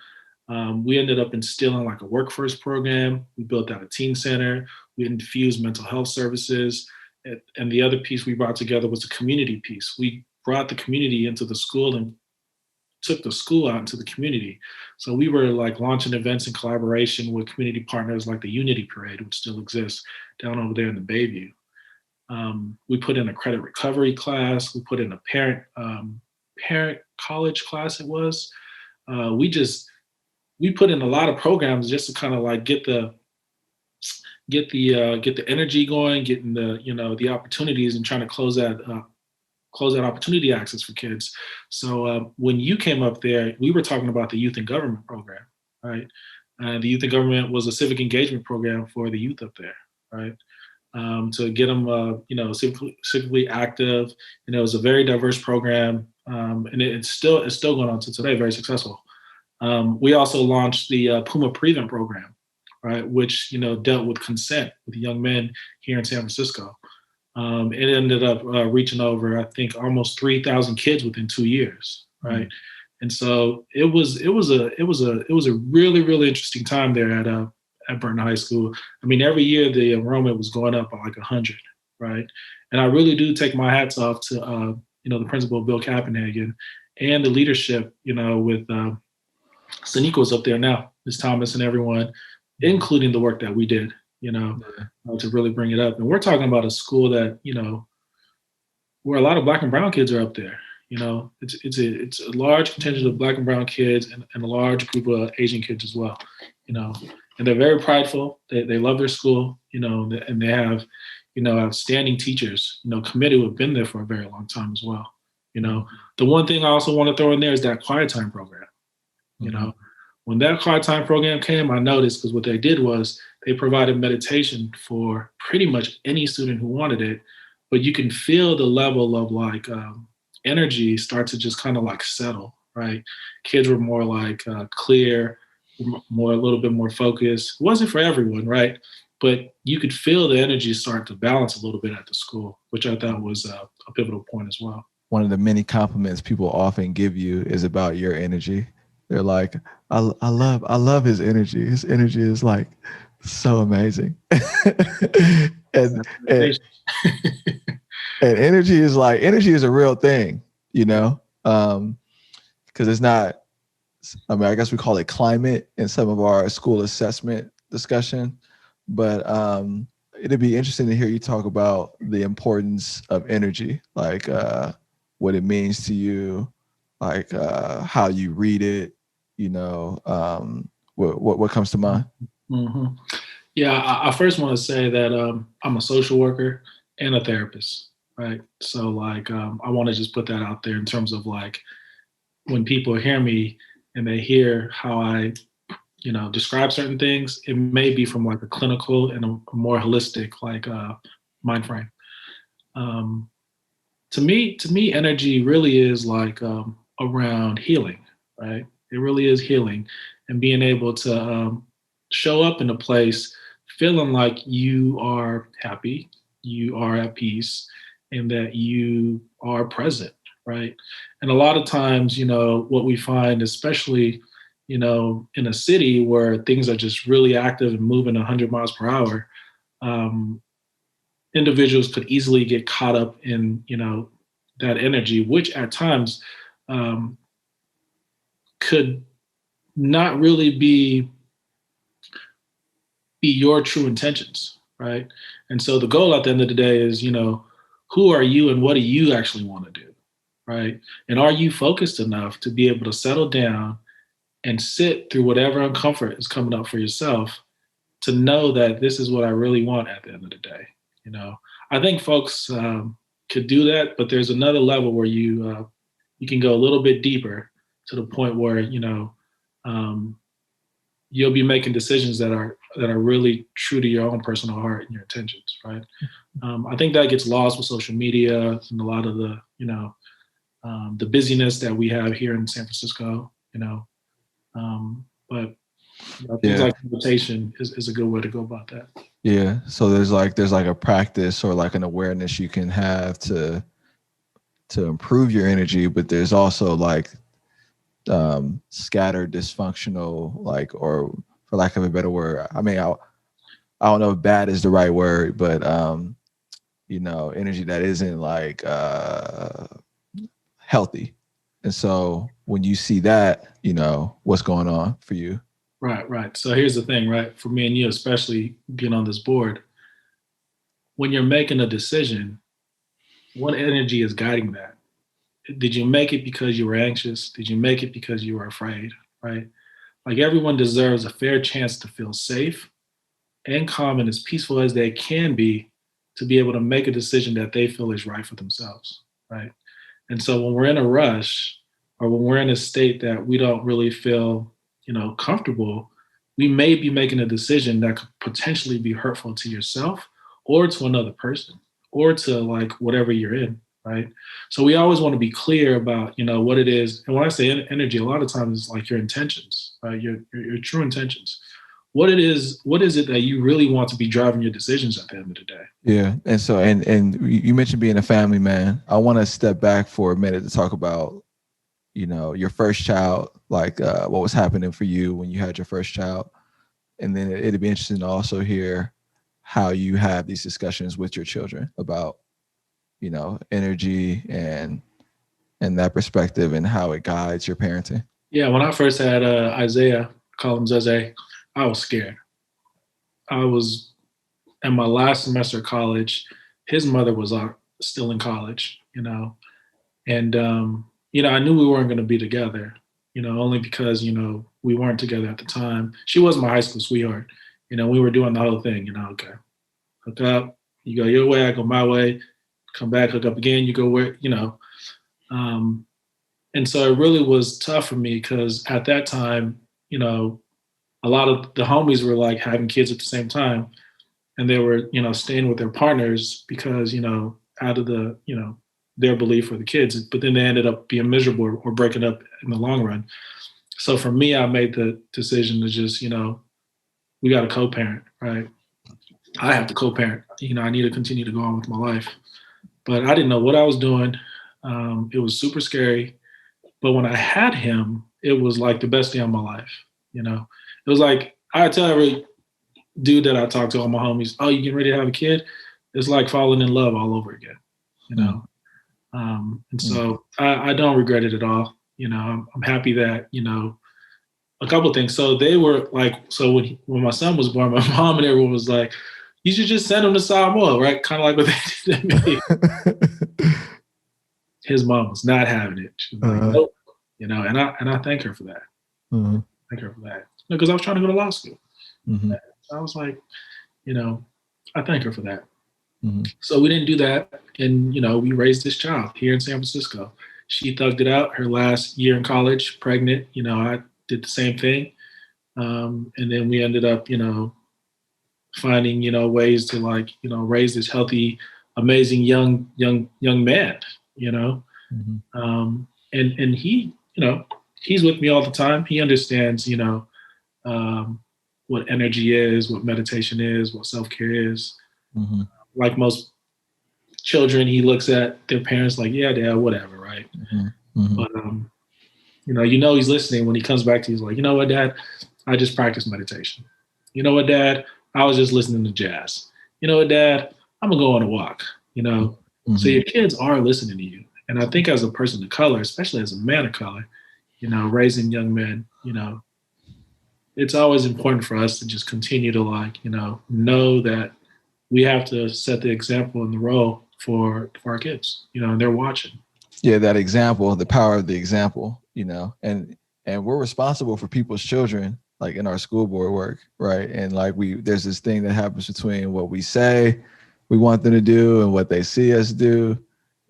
We ended up instilling like a work first program. We built out a teen center. We infused mental health services. And the other piece we brought together was a community piece. We brought the community into the school and took the school out into the community. So we were like launching events in collaboration with community partners like the Unity Parade, which still exists down over there in the Bayview. We put in a credit recovery class. We put in a parent college class. It was. We put in a lot of programs just to kind of like get the energy going, getting the opportunities, and trying to close that opportunity access for kids. So when you came up there, we were talking about the Youth in Government program, right? The Youth in Government was a civic engagement program for the youth up there, right? To get them, civically active. And it was a very diverse program, and it's still going on to today, very successful. We also launched the Puma Prevent program, right, which dealt with consent with young men here in San Francisco. It ended up reaching over, I think, almost 3,000 kids within 2 years, right? And so it was a really, really interesting time there at Burton High School. I mean, every year the enrollment was going up by like 100, right? And I really do take my hats off to the principal, Bill Kappenhagen, and the leadership, with Sanico's up there now, Ms. Thomas and everyone, including the work that we did, to really bring it up. And we're talking about a school that, where a lot of Black and brown kids are up there. It's a large contingent of Black and brown kids and a large group of Asian kids as well, and they're very prideful. They love their school, and they have, outstanding teachers, committed who have been there for a very long time as well. The one thing I also want to throw in there is that quiet time program. When that quiet time program came, I noticed, because what they did was they provided meditation for pretty much any student who wanted it, but you can feel the level of like energy start to just kind of like settle, right? Kids were more like clear, a little bit more focused. It wasn't for everyone, right? But you could feel the energy start to balance a little bit at the school, which I thought was a pivotal point as well. One of the many compliments people often give you is about your energy. They're like, I love his energy. His energy is like so amazing. and energy is a real thing, because it's not, I guess we call it climate in some of our school assessment discussion, but it'd be interesting to hear you talk about the importance of energy, like what it means to you, like how you read it, what comes to mind? Mm-hmm. Yeah, I first want to say that I'm a social worker and a therapist, right? So like, I want to just put that out there in terms of like, when people hear me and they hear how I, describe certain things, it may be from like a clinical and a more holistic like mind frame. To me, energy really is like around healing, right? It really is healing, and being able to show up in a place feeling like you are happy, you are at peace, and that you are present, right? And a lot of times, what we find, especially, in a city where things are just really active and moving 100 miles per hour, individuals could easily get caught up in, that energy, which at times could not really be your true intentions, right? And so the goal at the end of the day is, who are you and what do you actually want to do, right? And are you focused enough to be able to settle down and sit through whatever uncomfort is coming up for yourself to know that this is what I really want at the end of the day? You know, I think folks could do that, but there's another level where you can go a little bit deeper to the point where um, you'll be making decisions that are really true to your own personal heart and your intentions, right? I think that gets lost with social media and a lot of the busyness that we have here in San Francisco, but things Yeah. like meditation is a good way to go about that. Yeah. So there's like a practice or like an awareness you can have to improve your energy, but there's also like scattered dysfunctional, like, or for lack of a better word, I mean, I don't know if bad is the right word, but energy that isn't like healthy. And so when you see that, what's going on for you? Right. So here's the thing, right? For me and you, especially being on this board, when you're making a decision, what energy is guiding that? Did you make it because you were anxious? Did you make it because you were afraid? Right? Like everyone deserves a fair chance to feel safe and calm and as peaceful as they can be to be able to make a decision that they feel is right for themselves. Right. And so when we're in a rush or when we're in a state that we don't really feel, comfortable, we may be making a decision that could potentially be hurtful to yourself or to another person or to like whatever you're in, right? So we always want to be clear about, what it is. And when I say energy, a lot of times it's like your intentions, right? Your true intentions. What is it that you really want to be driving your decisions at the end of the day? Yeah. And so, and you mentioned being a family man. I want to step back for a minute to talk about, your first child, like what was happening for you when you had your first child. And then it'd be interesting to also hear how you have these discussions with your children about, energy and that perspective and how it guides your parenting. Yeah, when I first had Isaiah, call him Zeze, I was scared. I was in my last semester of college. His mother was still in college, and I knew we weren't going to be together, only because we weren't together at the time. She was my high school sweetheart. We were doing the whole thing. Okay, hook up, you go your way, I go my way, come back, hook up again, you go where, and so it really was tough for me because at that time, a lot of the homies were like having kids at the same time, and they were, staying with their partners because, out of the, their belief for the kids, but then they ended up being miserable or breaking up in the long run. So for me, I made the decision to just, we got to co-parent, right? I have to co-parent. I need to continue to go on with my life, but I didn't know what I was doing. It was super scary. But when I had him, it was like the best day of my life. It was like I tell every dude that I talk to, all my homies, oh, you getting ready to have a kid? It's like falling in love all over again. And so I don't regret it at all. I'm happy that a couple of things. So they were like, so when my son was born, my mom and everyone was like, you should just send him to Samoa, right? Kind of like what they did to me. His mom was not having it. She was like, nope. And I thank her for that. Thank her for that. Because I was trying to go to law school. So I was like, I thank her for that. So we didn't do that. And, we raised this child here in San Francisco. She thugged it out her last year in college, pregnant. I did the same thing. And then we ended up, finding, ways to like, raise this healthy, amazing young man, and he, he's with me all the time. He understands, what energy is, what meditation is, what self-care is. Like most children, he looks at their parents like, yeah, dad, whatever, right? But he's listening when he comes back to you. He's like, you know what, dad, I just practiced meditation. You know what, dad, I was just listening to jazz. You know what, dad, I'm gonna go on a walk. So your kids are listening to you. And I think as a person of color, especially as a man of color, raising young men, it's always important for us to just continue to like, know that we have to set the example and the role for our kids, and they're watching. Yeah, that example, the power of the example, you know, and we're responsible for people's children, like in our school board work, right? And like there's this thing that happens between what we say we want them to do and what they see us do.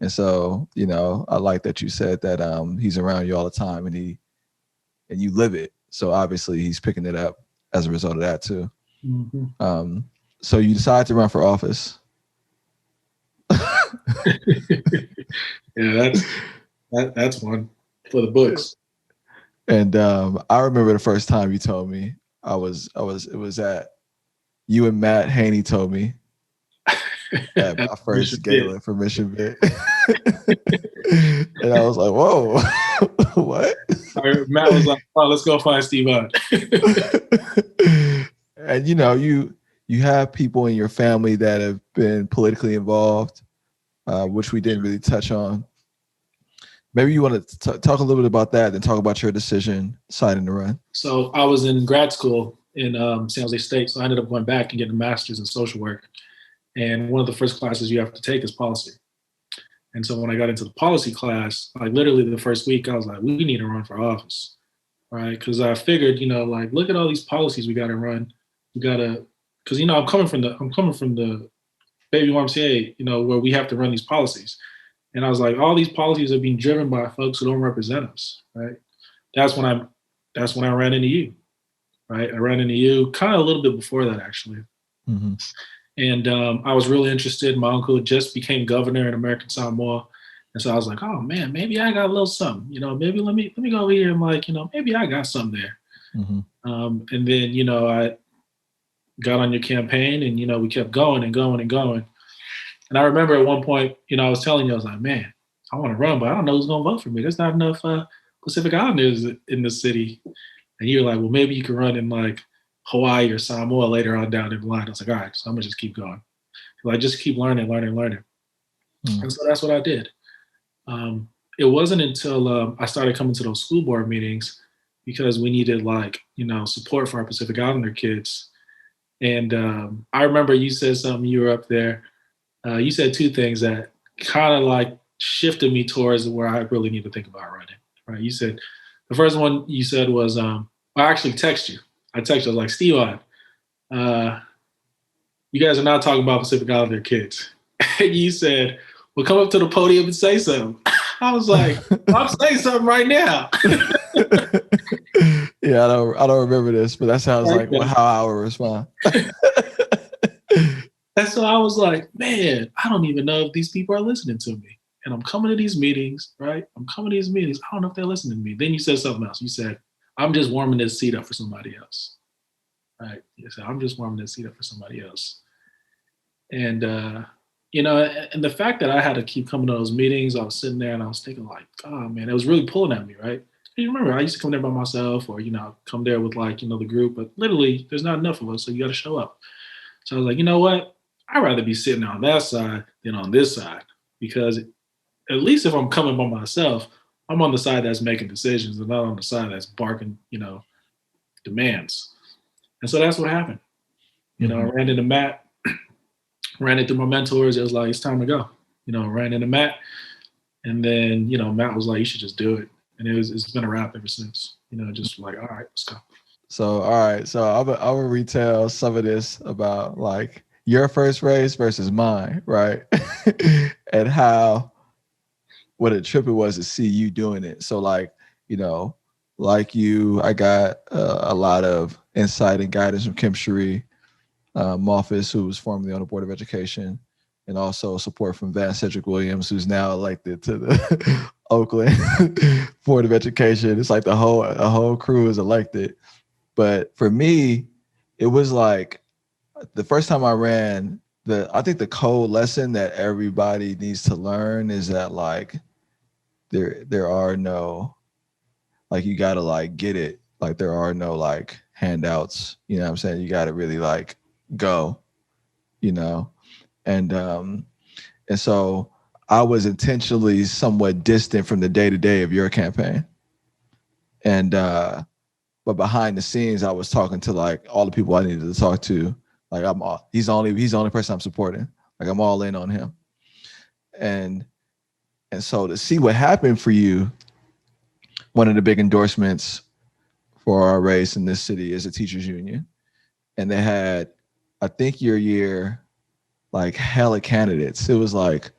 And so, you know, I like that you said that he's around you all the time and you live it. So obviously he's picking it up as a result of that too. Mm-hmm. So you decide to run for office. Yeah, that's one for the books. And I remember the first time you told me it was at you and Matt Haney told me at my first gala for Mission Bit. And I was like, whoa, what? Matt was like, oh, let's go find Stevon. And you know, you have people in your family that have been politically involved, which we didn't really touch on. Maybe you want to talk a little bit about that, then talk about your decision deciding to run. So I was in grad school in San Jose State, so I ended up going back and getting a master's in social work. And one of the first classes you have to take is policy. And so when I got into the policy class, like literally the first week, I was like, we need to run for office, right? Because I figured, you know, like look at all these policies we got to run. We got to, because you know, I'm coming from the baby YMCA, you know, where we have to run these policies. And I was like, all these policies are being driven by folks who don't represent us, right? That's when I ran into you, right? I ran into you kind of a little bit before that, actually. Mm-hmm. And I was really interested. My uncle just became governor in American Samoa. And so I was like, oh man, maybe I got a little something, you know, maybe let me go over here and like, you know, maybe I got something there. Mm-hmm. And then, you know, I got on your campaign and, you know, we kept going and going and going. And I remember at one point, you know, I was telling you, I was like, man, I want to run, but I don't know who's going to vote for me. There's not enough Pacific Islanders in the city. And you're like, well, maybe you can run in like Hawaii or Samoa later on down the line. I was like, all right, so I'm gonna just keep going. Like, just keep learning. And so that's what I did. It wasn't until I started coming to those school board meetings because we needed like, you know, support for our Pacific Islander kids. And I remember you said something, you were up there. You said two things that kind of like shifted me towards where I really need to think about running, right? You said, the first one you said was, I actually text you. I texted, I was like, Stevon, you guys are not talking about Pacific Islander kids. And you said, well, come up to the podium and say something. I was like, I'm saying something right now. Yeah, I don't remember this, but that sounds like how I would respond. And so I was like, man, I don't even know if these people are listening to me. And I'm coming to these meetings, right? I don't know if they're listening to me. Then you said something else. You said, I'm just warming this seat up for somebody else. Right? You said, I'm just warming this seat up for somebody else. And, you know, and the fact that I had to keep coming to those meetings, I was sitting there and I was thinking like, oh man, it was really pulling at me, right? You remember, I used to come there by myself or, you know, come there with like, you know, the group, but literally there's not enough of us, so you got to show up. So I was like, you know what? I'd rather be sitting on that side than on this side, because at least if I'm coming by myself, I'm on the side that's making decisions and not on the side that's barking, you know, demands. And so that's what happened. You know, I ran into Matt, ran it through my mentors. It was like, it's time to go. You know, I ran into Matt. And then, you know, Matt was like, you should just do it. And it's been a wrap ever since. You know, just like, all right, let's go. So, all right. So I will retell some of this about like your first race versus mine, right? And what a trip it was to see you doing it. So like, you know, like you, I got a lot of insight and guidance from Kim Cherie Moffis, who was formerly on the Board of Education, and also support from Van Cedric Williams, who's now elected to the Oakland Board of Education. It's like a whole crew is elected. But for me, it was like the first time I ran, I think the code lesson that everybody needs to learn is that like there are no, like you gotta like get it. Like there are no like handouts. You know what I'm saying? You gotta really like go, you know? And so I was intentionally somewhat distant from the day-to-day of your campaign. And but behind the scenes, I was talking to like all the people I needed to talk to. Like he's the only person I'm supporting. Like I'm all in on him. And And so to see what happened for you, one of the big endorsements for our race in this city is a teachers union. And they had, I think your year, like hella candidates. It was like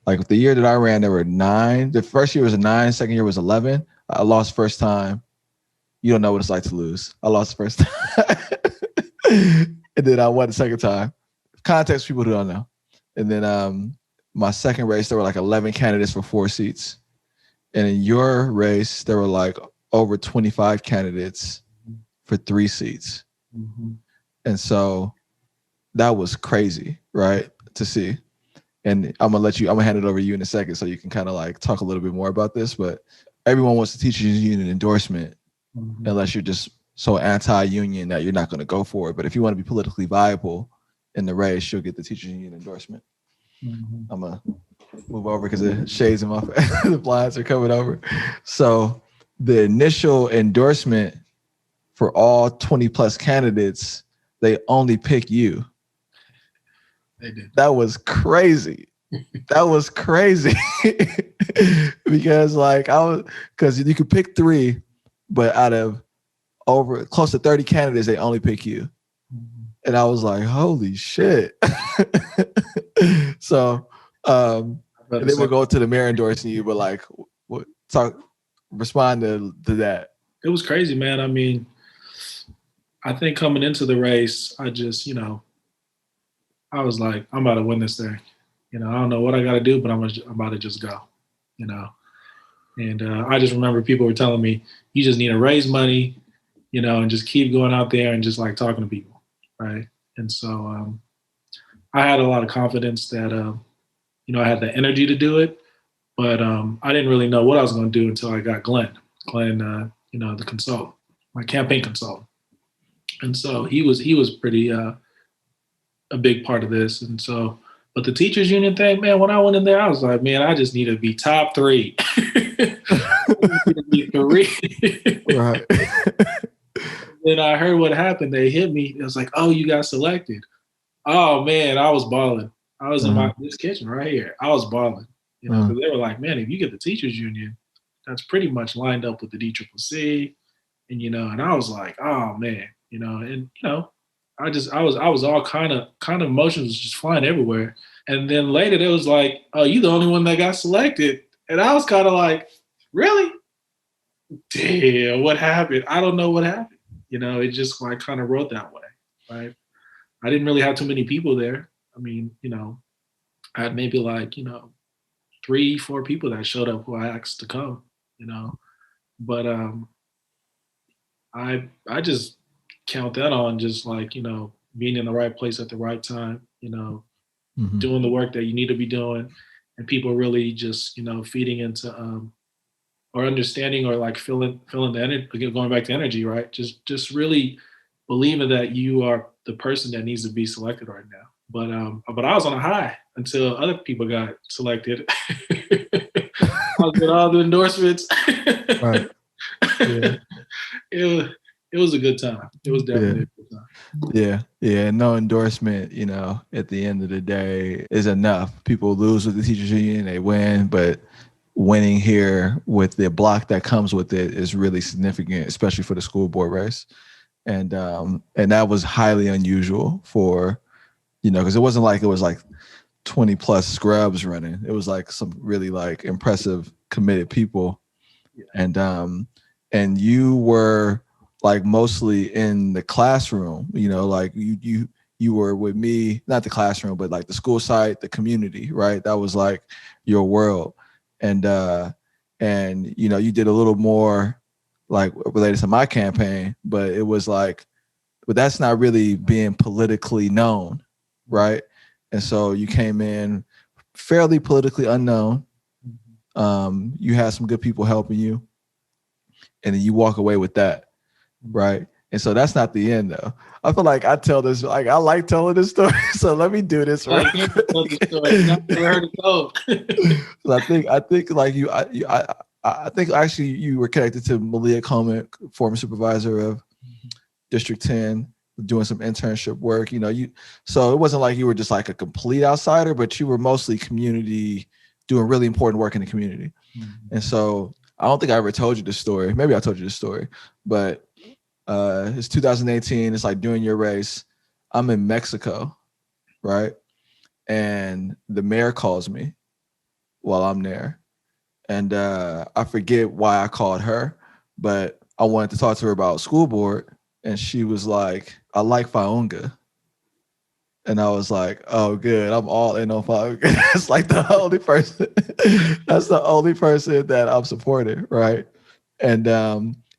the year that I ran, there were 9. The first year was a 9, second year was 11. I lost first time. You don't know what it's like to lose. I lost the first time. And then I won the second time. Context, people who don't know. And then my second race, there were like 11 candidates for 4 seats. And in your race, there were like over 25 candidates for 3 seats. Mm-hmm. And so that was crazy, right? To see. And I'm gonna hand it over to you in a second so you can kind of like talk a little bit more about this. But everyone wants the teachers union endorsement, Mm-hmm. unless you're just so anti-union that you're not going to go for it. But if you want to be politically viable in the race, you'll get the teachers union endorsement. Mm-hmm. I'm gonna move over because the shades in my face, the blinds are coming over. So the initial endorsement for all 20 plus candidates, they only pick you. They did. That was crazy. That was crazy. Because because you could pick 3, but out of over close to 30 candidates, they only pick you. Mm-hmm. And I was like, holy shit. So and then we'll go to the mayor endorsing you, but like respond to that. It was crazy, man. I mean, I think coming into the race, I just, I was like, I'm about to win this thing. I don't know what I got to do, but I'm about to just go, And I just remember people were telling me, you just need to raise money, and just keep going out there and just like talking to people, right? And so I had a lot of confidence that, I had the energy to do it, but I didn't really know what I was going to do until I got Glenn, the consultant, my campaign consultant. And so he was pretty a big part of this. And so, but the teachers union thing, man, when I went in there, I was like, man, I just need to be top 3. I need to be 3. Right. Then I heard what happened. They hit me. It was like, oh, you got selected. Oh man, I was balling. I was in this kitchen right here. I was balling, because they were like, man, if you get the teachers union, that's pretty much lined up with the DCCC. And, and I was like, oh man, I was all kind of emotions was just flying everywhere. And then later it was like, oh, you the only one that got selected. And I was kind of like, really? Damn, what happened? I don't know what happened. It just like kind of wrote that way, right? I didn't really have too many people there. I mean, I had maybe like, 3-4 people that showed up who I asked to come, but I just count that on just like, being in the right place at the right time, doing the work that you need to be doing, and people really just, feeding into or understanding or like feeling the energy, going back to energy, right? Just really believing that you are the person that needs to be selected right now. But I was on a high until other people got selected. I was with all the endorsements. Right. Yeah. It was a good time. It was definitely a good time. Yeah. No endorsement, at the end of the day is enough. People lose with the teachers union, they win, but winning here with the block that comes with it is really significant, especially for the school board race. And that was highly unusual for, because it wasn't like it was like 20 plus scrubs running. It was like some really like impressive, committed people. Yeah. And you were like mostly in the classroom, like you were with me, not the classroom, but like the school site, the community, right? That was like your world. And you did a little more like related to my campaign, but it was like, but that's not really being politically known, right? And so you came in fairly politically unknown. You had some good people helping you, and then you walk away with that, right? And so that's not the end, though. I feel like I tell this, like I like telling this story, so let me do this. Right? So I think like I think actually you were connected to Malia Coleman, former supervisor of District 10, doing some internship work. So it wasn't like you were just like a complete outsider, but you were mostly community, doing really important work in the community. Mm-hmm. And so I don't think I ever told you this story. Maybe I told you this story, but it's 2018. It's like during your race, I'm in Mexico, right? And the mayor calls me while I'm there. And I forget why I called her, but I wanted to talk to her about school board. And she was like, I like Faunga. And I was like, oh, good. I'm all in on Faauuga. That's like the only person. That's the only person that I'm supporting, right? And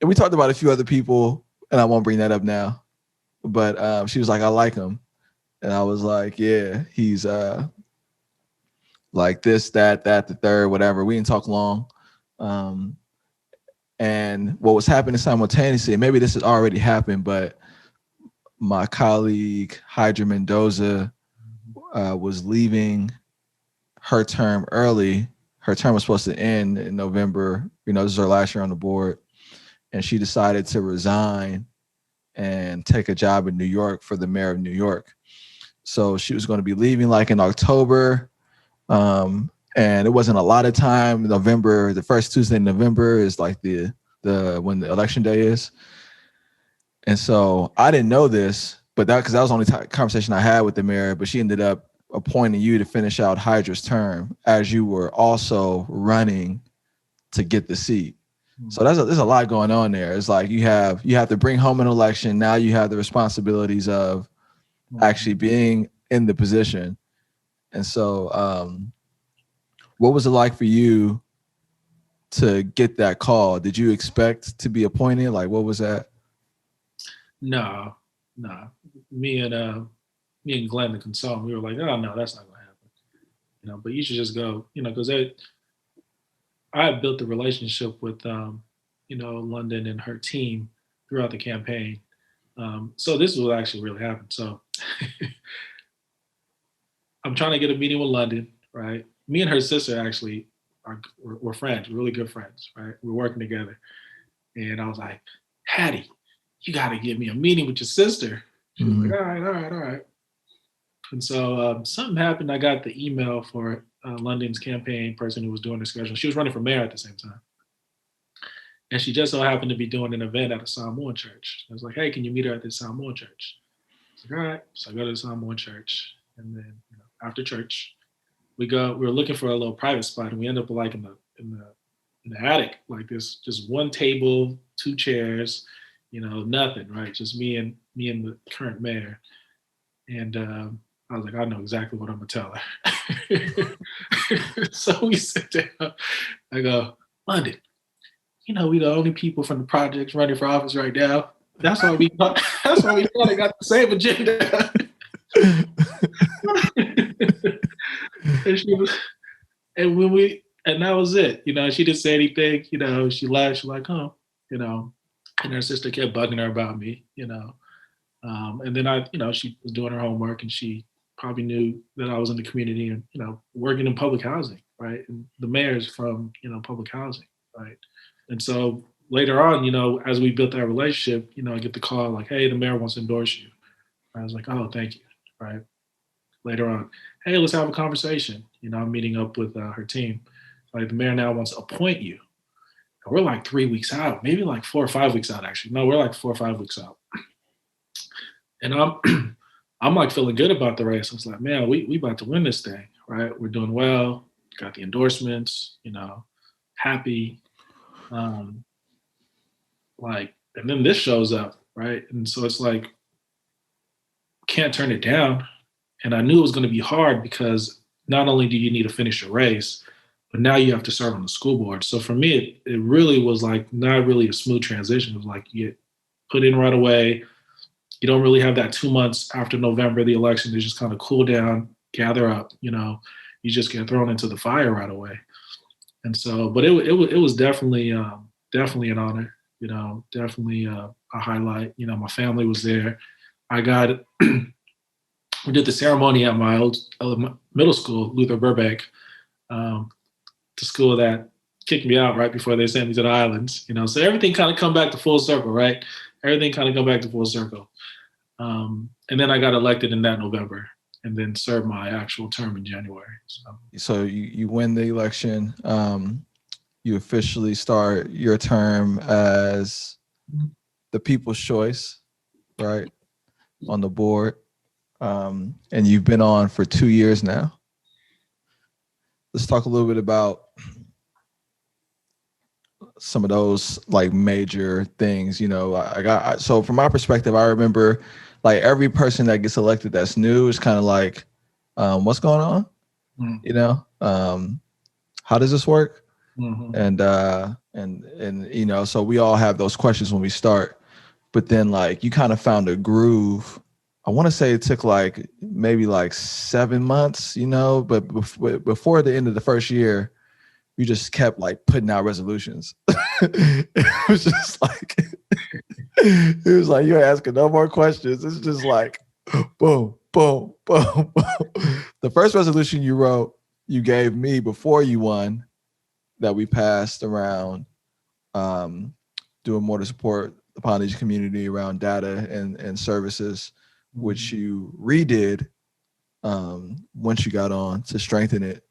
we talked about a few other people, and I won't bring that up now. But she was like, I like him. And I was like, yeah, he's like this, that, the third, whatever. We didn't talk long. And what was happening simultaneously, and maybe this has already happened, but my colleague, Hydra Mendoza, was leaving her term early. Her term was supposed to end in November. This is her last year on the board. And she decided to resign and take a job in New York for the mayor of New York. So she was going to be leaving like in October. And it wasn't a lot of time. November, the first Tuesday in November is like the when the election day is. And so I didn't know this, but because that was the only conversation I had with the mayor, but she ended up appointing you to finish out Hydra's term as you were also running to get the seat. Mm-hmm. So there's a lot going on there. It's like you have to bring home an election. Now you have the responsibilities of actually being in the position. And so what was it like for you to get that call? Did you expect to be appointed? Like, what was that? No. Me and Glenn, the consultant, we were like, oh no, that's not gonna happen. But you should just go, because I had built the relationship with London and her team throughout the campaign. So this will actually really happen. So I'm trying to get a meeting with London, right? Me and her sister actually we're friends, really good friends, right? We're working together. And I was like, Hattie, you got to give me a meeting with your sister. She was like, all right. And so something happened. I got the email for London's campaign person who was doing the schedule. She was running for mayor at the same time. And she just so happened to be doing an event at a Samoan church. I was like, hey, can you meet her at this Samoan church? I was like, all right. So I go to the Samoan church. And then after church, we were looking for a little private spot, and we end up like in the attic, like this, just one table, 2 chairs, nothing, right? Just me and the current mayor. And I was like, I know exactly what I'm gonna tell her. So we sit down. I go, London, we the only people from the projects running for office right now. That's why we got the same agenda. And that was it. She didn't say anything. She laughed. She's like, oh, and her sister kept bugging her about me. And then she was doing her homework, and she probably knew that I was in the community and working in public housing, right? And the mayor's from public housing, right? And so later on, as we built that relationship, I get the call like, hey, the mayor wants to endorse you. I was like, oh, thank you, right? Later on, hey, let's have a conversation. I'm meeting up with her team. Like, the mayor now wants to appoint you. And we're like 3 weeks out, maybe like 4 or 5 weeks out, actually. No, we're like 4 or 5 weeks out. And I'm like feeling good about the race. I was like, man, we about to win this thing, right? We're doing well. Got the endorsements, happy. And then this shows up, right? And so it's like, can't turn it down. And I knew it was going to be hard because not only do you need to finish your race, but now you have to serve on the school board. So for me, it really was like not really a smooth transition. It was like you get put in right away. You don't really have that 2 months after November, the election, to just kind of cool down, gather up, you just get thrown into the fire right away. And so, but it was definitely an honor, definitely a highlight. My family was there. We did the ceremony at my old middle school, Luther Burbank, the school that kicked me out right before they sent me to the islands. So everything kind of come back to full circle, right? Everything kind of come back to full circle. And then I got elected in that November. and then serve my actual term in January. So you win the election. You officially start your term as the people's choice, right, on the board. And you've been on for 2 years now. Let's talk a little bit about some of those like major things. You know, so from my perspective, I remember like every person that gets elected that's new is kind of like, what's going on? You know, how does this work? And you know, so we all have those questions when we start, but then like you kind of found a groove. I want to say it took like maybe like 7 months, you know, but before the end of the first year, you just kept like putting out resolutions. It was just like, it was like, you're asking no more questions. It's just like, boom, boom, boom, boom. The first resolution you wrote, you gave me before you won, that we passed around doing more to support the Polynesian community around data and services, which you redid once you got on to strengthen it.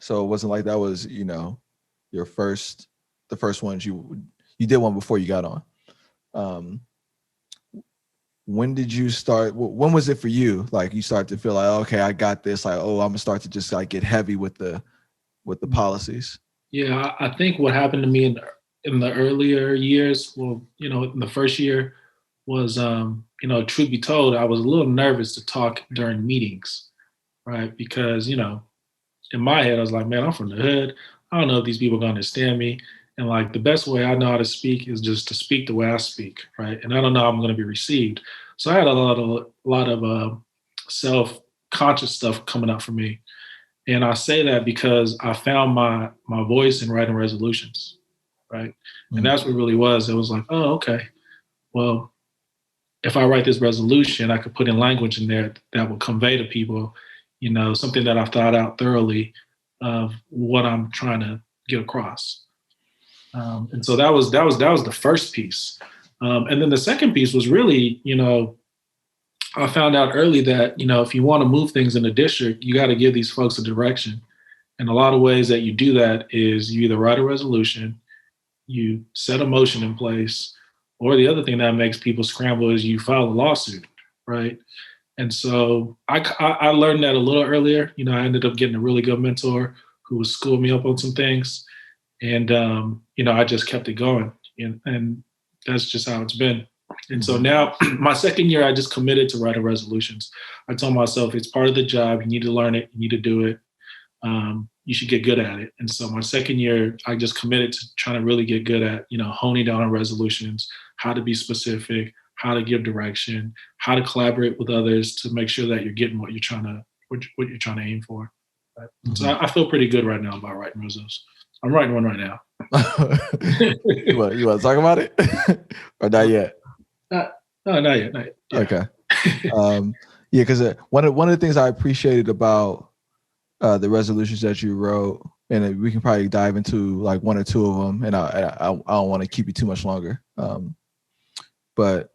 So it wasn't like that was, you know, the first ones you did one before you got on. When did you start? When was it for you? Like you started to feel like, okay, I got this. Like, oh, I'm gonna start to just like get heavy with the policies. Yeah, I think what happened to me in the earlier years, well, you know, in the first year was, you know, truth be told, I was a little nervous to talk during meetings, right? Because, you know, in my head, I was like, man, I'm from the hood. I don't know if these people are gonna understand me. And like the best way I know how to speak is just to speak the way I speak, right? And I don't know how I'm gonna be received. So I had a lot of self-conscious stuff coming up for me. And I say that because I found my voice in writing resolutions, right? And that's what it really was. It was like, oh, okay. Well, if I write this resolution, I could put in language in there that will convey to people, you know, something that I've thought out thoroughly of what I'm trying to get across. And so that was the first piece. And then the second piece was really, you know, I found out early that, you know, if you want to move things in the district, you got to give these folks a direction. And a lot of ways that you do that is you either write a resolution, you set a motion in place, or the other thing that makes people scramble is you file a lawsuit, right? And so I learned that a little earlier. You know, I ended up getting a really good mentor who was schooling me up on some things. And, you know, I just kept it going. And that's just how it's been. And so now my second year, I just committed to writing resolutions. I told myself it's part of the job. You need to learn it. You need to do it. You should get good at it. And so my second year, I just committed to trying to really get good at, you know, honing down on resolutions, how to be specific, how to give direction, how to collaborate with others to make sure that you're getting what you're trying to aim for. Right? So I feel pretty good right now about writing resolutions. I'm writing one right now. You want to talk about it or not yet? No, not yet. Yeah. Okay. Yeah, because one of the things I appreciated about the resolutions that you wrote, and we can probably dive into like one or two of them, and I don't want to keep you too much longer. But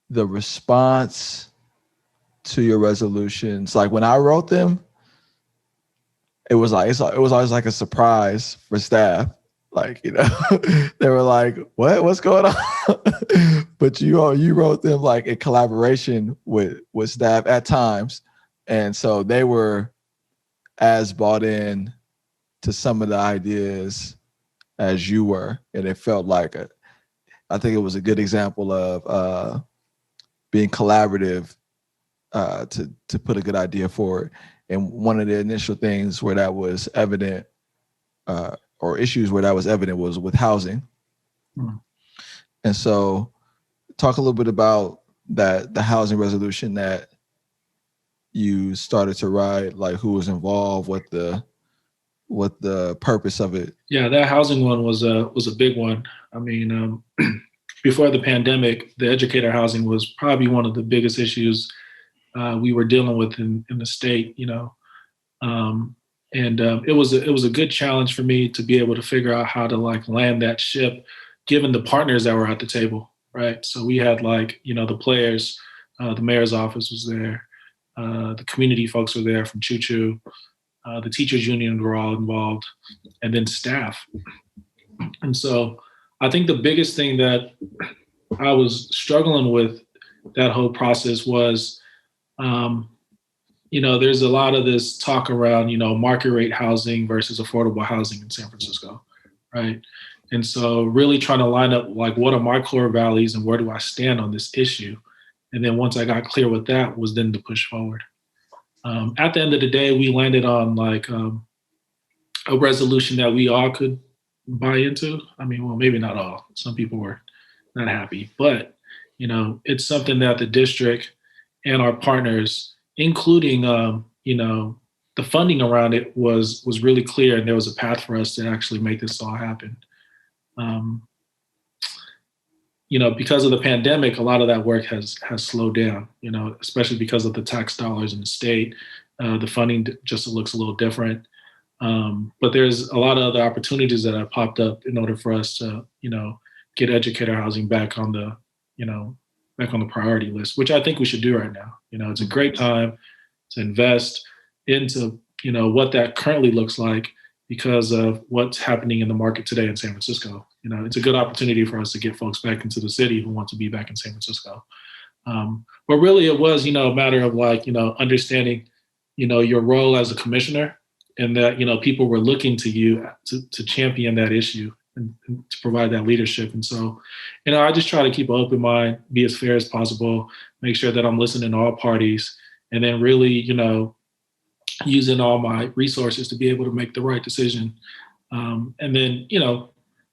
the response to your resolutions, like when I wrote them, it was always like a surprise for staff. Like, you know, they were like, what's going on? But you wrote them like in collaboration with staff at times. And so they were as bought in to some of the ideas as you were. And it felt like I think it was a good example of being collaborative to put a good idea forward. And one of the initial things where that was evident, or issues where that was evident, was with housing. And so talk a little bit about the housing resolution that you started to write, like who was involved, what the purpose of it. Yeah, that housing one was a big one. I mean, before the pandemic, the educator housing was probably one of the biggest issues we were dealing with in the state, you know. It was a good challenge for me to be able to figure out how to like land that ship, given the partners that were at the table, right? So we had like, you know, the players, The mayor's office was there. The community folks were there from Choo Choo. The teachers union were all involved, and then staff. And so I think the biggest thing that I was struggling with that whole process was, there's a lot of this talk around, market rate housing versus affordable housing in San Francisco, right? And so really trying to line up, like, what are my core values and where do I stand on this issue? And then once I got clear with that, was then to push forward. At the end of the day, we landed on a resolution that we all could buy into. I mean, well, maybe not all. Some people were not happy, but it's something that the district and our partners, including the funding around it, was really clear, and there was a path for us to actually make this all happen. Because of the pandemic, a lot of that work has slowed down, especially because of the tax dollars in the state. The funding just looks a little different. But there's a lot of other opportunities that have popped up in order for us to, get educator housing back on the priority list, which I think we should do right now. It's a great time to invest into, what that currently looks like because of what's happening in the market today in San Francisco. It's a good opportunity for us to get folks back into the city who want to be back in San Francisco. But really it was, a matter of understanding, your role as a commissioner, and that, people were looking to you to champion that issue and to provide that leadership. And so, I just try to keep an open mind, be as fair as possible, make sure that I'm listening to all parties, and then really, using all my resources to be able to make the right decision. And then,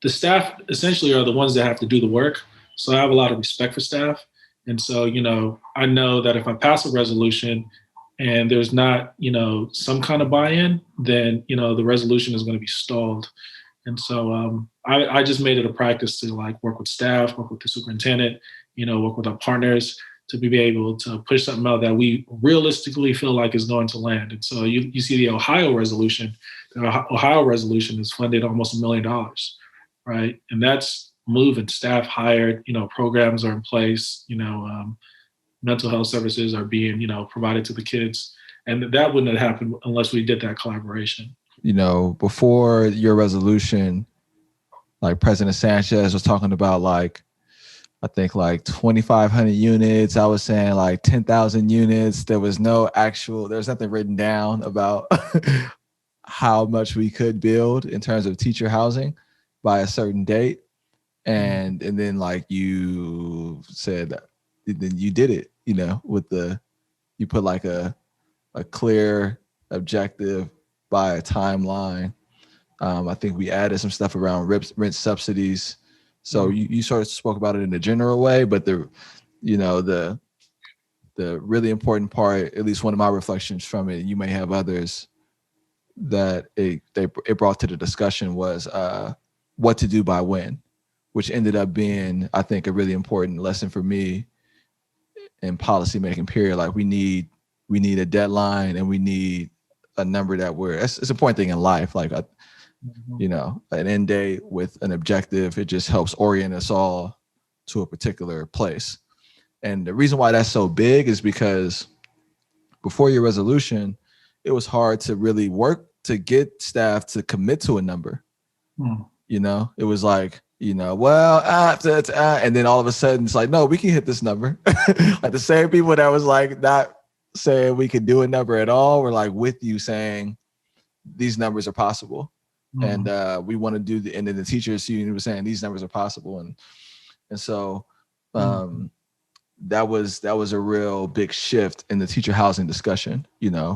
the staff essentially are the ones that have to do the work. So I have a lot of respect for staff. And so, I know that if I pass a resolution and there's not, some kind of buy-in, then, the resolution is going to be stalled. And so I just made it a practice to work with staff, work with the superintendent, work with our partners to be able to push something out that we realistically feel like is going to land. And so you see the Ohio resolution. The Ohio resolution is funded almost $1 million, right? And that's moving. Staff hired, programs are in place, mental health services are being, provided to the kids. And that wouldn't have happened unless we did that collaboration. Before your resolution, President Sanchez was talking about I think 2,500 units. I was saying 10,000 units. There's nothing written down about how much we could build in terms of teacher housing by a certain date. And then you said, then you did it, you put a clear objective by a timeline. I think we added some stuff around rent subsidies. So you sort of spoke about it in a general way, but the really important part, at least one of my reflections from it, you may have others, that it brought to the discussion was what to do by when, which ended up being, I think, a really important lesson for me in policymaking, period. We need a deadline, and we need a number that it's an important thing in life. An end date with an objective, it just helps orient us all to a particular place. And the reason why that's so big is because before your resolution, it was hard to really work to get staff to commit to a number. It was and then all of a sudden it's no, we can hit this number. The same people that was not saying we could do a number at all were with you saying these numbers are possible. And we want to do and then the teachers union was saying these numbers are possible. And so that was a real big shift in the teacher housing discussion,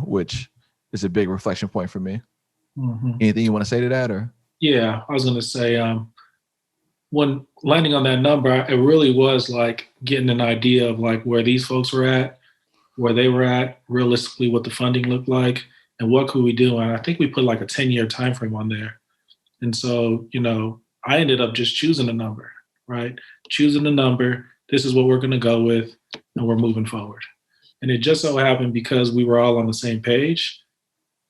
which is a big reflection point for me. Anything you want to say to that? Or? Yeah, I was going to say, when landing on that number, it really was getting an idea of where these folks were at, where they were at, realistically what the funding looked like, and what could we do. And I think we put a 10-year time frame on there. And so, I ended up just choosing a number, right? Choosing a number. This is what we're going to go with, and we're moving forward. And it just so happened because we were all on the same page.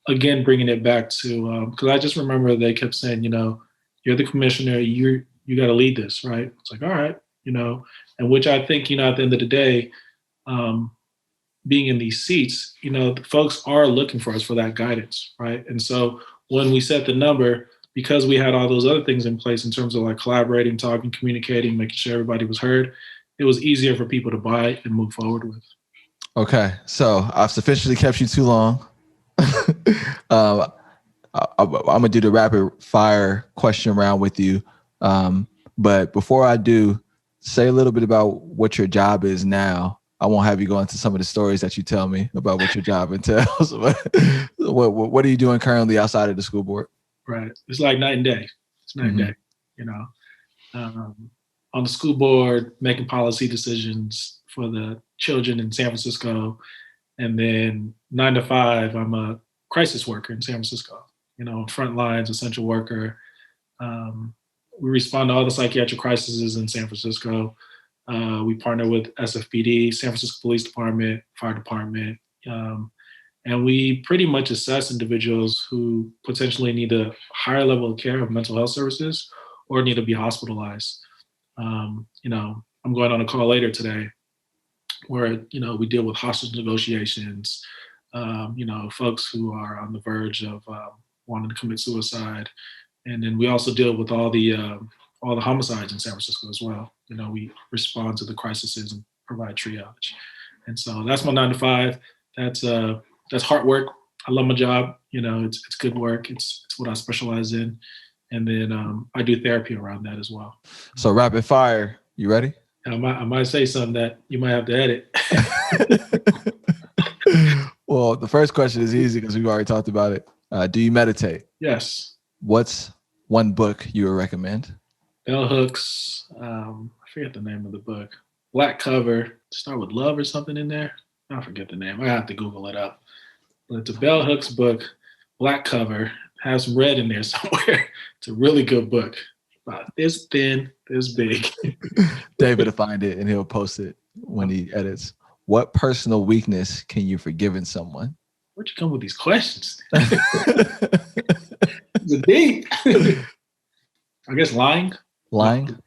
Again, bringing it back to, because I just remember they kept saying, you're the commissioner, you got to lead this, right? It's all right, and which I think, at the end of the day, being in these seats, the folks are looking for us for that guidance, right? And so when we set the number, because we had all those other things in place in terms of like collaborating, talking, communicating, making sure everybody was heard, it was easier for people to buy and move forward with. Okay, so I've sufficiently kept you too long. I'm gonna do the rapid fire question round with you. But before I do, say a little bit about what your job is now. I won't have you go into some of the stories that you tell me about what your job entails. What are you doing currently outside of the school board? Right. It's like night and day. It's night and day, on the school board, making policy decisions for the children in San Francisco. And then 9 to 5, I'm a crisis worker in San Francisco, front lines, essential worker. We respond to all the psychiatric crises in San Francisco. We partner with SFPD, San Francisco Police Department, Fire Department, and we pretty much assess individuals who potentially need a higher level of care of mental health services or need to be hospitalized. I'm going on a call later today where, we deal with hostage negotiations, folks who are on the verge of wanting to commit suicide. And then we also deal with all the homicides in San Francisco as well. We respond to the crises and provide triage. And so that's my 9 to 5. That's hard work. I love my job. It's good work. It's what I specialize in. And then I do therapy around that as well. So rapid fire, you ready? I might say something that you might have to edit. Well, the first question is easy because we've already talked about it. Do you meditate? Yes. What's one book you would recommend? Bell Hooks. I forget the name of the book. Black cover. Start with love or something in there. I forget the name. I have to Google it up. But it's a Bell Hooks book. Black cover. Has some red in there somewhere. It's a really good book. About this thin, this big. David will find it and he'll post it when he edits. What personal weakness can you forgive in someone? Where'd you come with these questions? It's deep. I guess lying. Lying?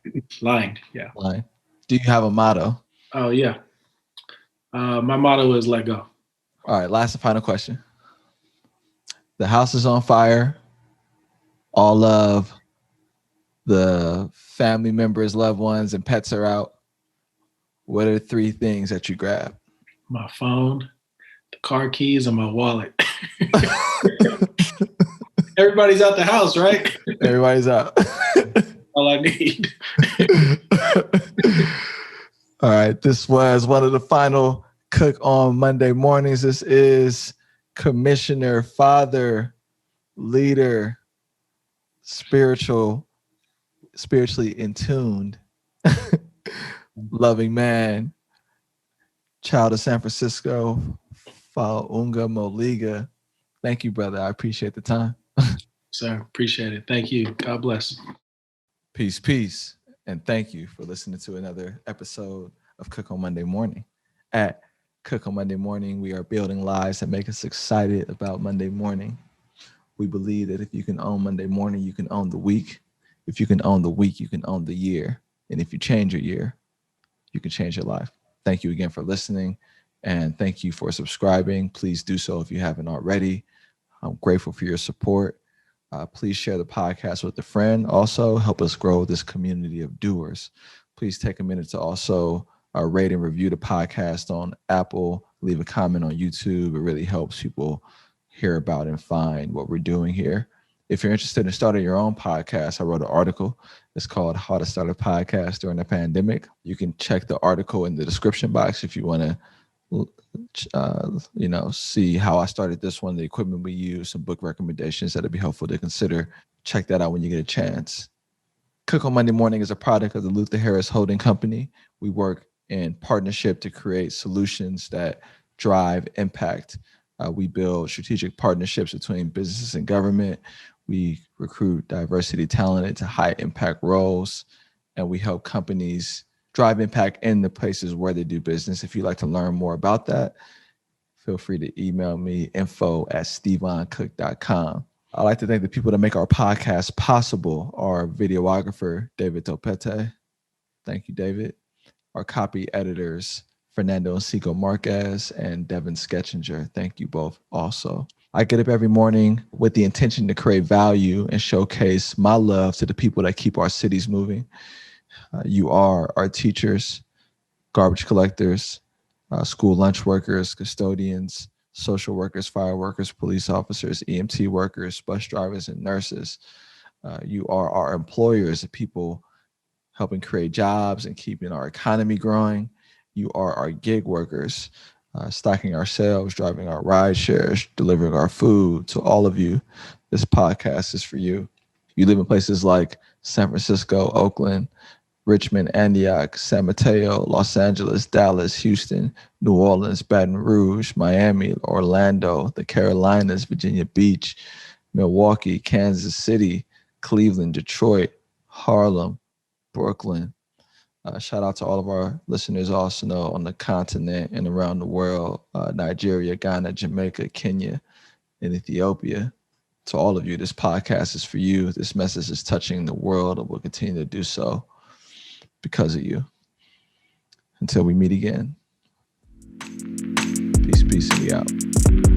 Lying, yeah. Lying. Do you have a motto? Oh, yeah. My motto is let go. All right, last and final question. The house is on fire. All of the family members, loved ones, and pets are out. What are 3 things that you grab? My phone, the car keys, and my wallet. Everybody's out the house, right? Everybody's out. All I need. All right. This was one of the final Cook on Monday mornings. This is commissioner, father, leader, spiritually in tuned, loving man, child of San Francisco, Faauuga Moliga. Thank you, brother. I appreciate the time. Sir, appreciate it. Thank you. God bless. Peace, peace. And thank you for listening to another episode of Cook on Monday Morning. At Cook on Monday Morning, we are building lives that make us excited about Monday morning. We believe that if you can own Monday morning, you can own the week. If you can own the week, you can own the year. And if you change your year, you can change your life. Thank you again for listening. And thank you for subscribing. Please do so if you haven't already. I'm grateful for your support. Please share the podcast with a friend. Also, help us grow this community of doers. Please take a minute to also rate and review the podcast on Apple. Leave a comment on YouTube. It really helps people hear about and find what we're doing here. If you're interested in starting your own podcast, I wrote an article. It's called How to Start a Podcast During the Pandemic. You can check the article in the description box if you want to see how I started this one, the equipment we use, some book recommendations that'd be helpful to consider. Check that out when you get a chance. Cook on Monday Morning is a product of the Luther Harris Holding Company. We work in partnership to create solutions that drive impact. We build strategic partnerships between businesses and government. We recruit diversity talent into high impact roles, and we help companies drive impact in the places where they do business. If you'd like to learn more about that, feel free to email me, info@stevoncook.com. I'd like to thank the people that make our podcast possible. Our videographer, David Topete. Thank you, David. Our copy editors, Fernando Seco Marquez, and Devin Sketchinger. Thank you both also. I get up every morning with the intention to create value and showcase my love to the people that keep our cities moving. You are our teachers, garbage collectors, school lunch workers, custodians, social workers, fire workers, police officers, EMT workers, bus drivers, and nurses. You are our employers, the people helping create jobs and keeping our economy growing. You are our gig workers, stocking our shelves, driving our ride shares, delivering our food. To all of you, this podcast is for you. You live in places like San Francisco, Oakland, Richmond, Antioch, San Mateo, Los Angeles, Dallas, Houston, New Orleans, Baton Rouge, Miami, Orlando, the Carolinas, Virginia Beach, Milwaukee, Kansas City, Cleveland, Detroit, Harlem, Brooklyn. Shout out to all of our listeners also know on the continent and around the world, Nigeria, Ghana, Jamaica, Kenya, and Ethiopia. To all of you, this podcast is for you. This message is touching the world and will continue to do so because of you. Until we meet again. Peace, and we out.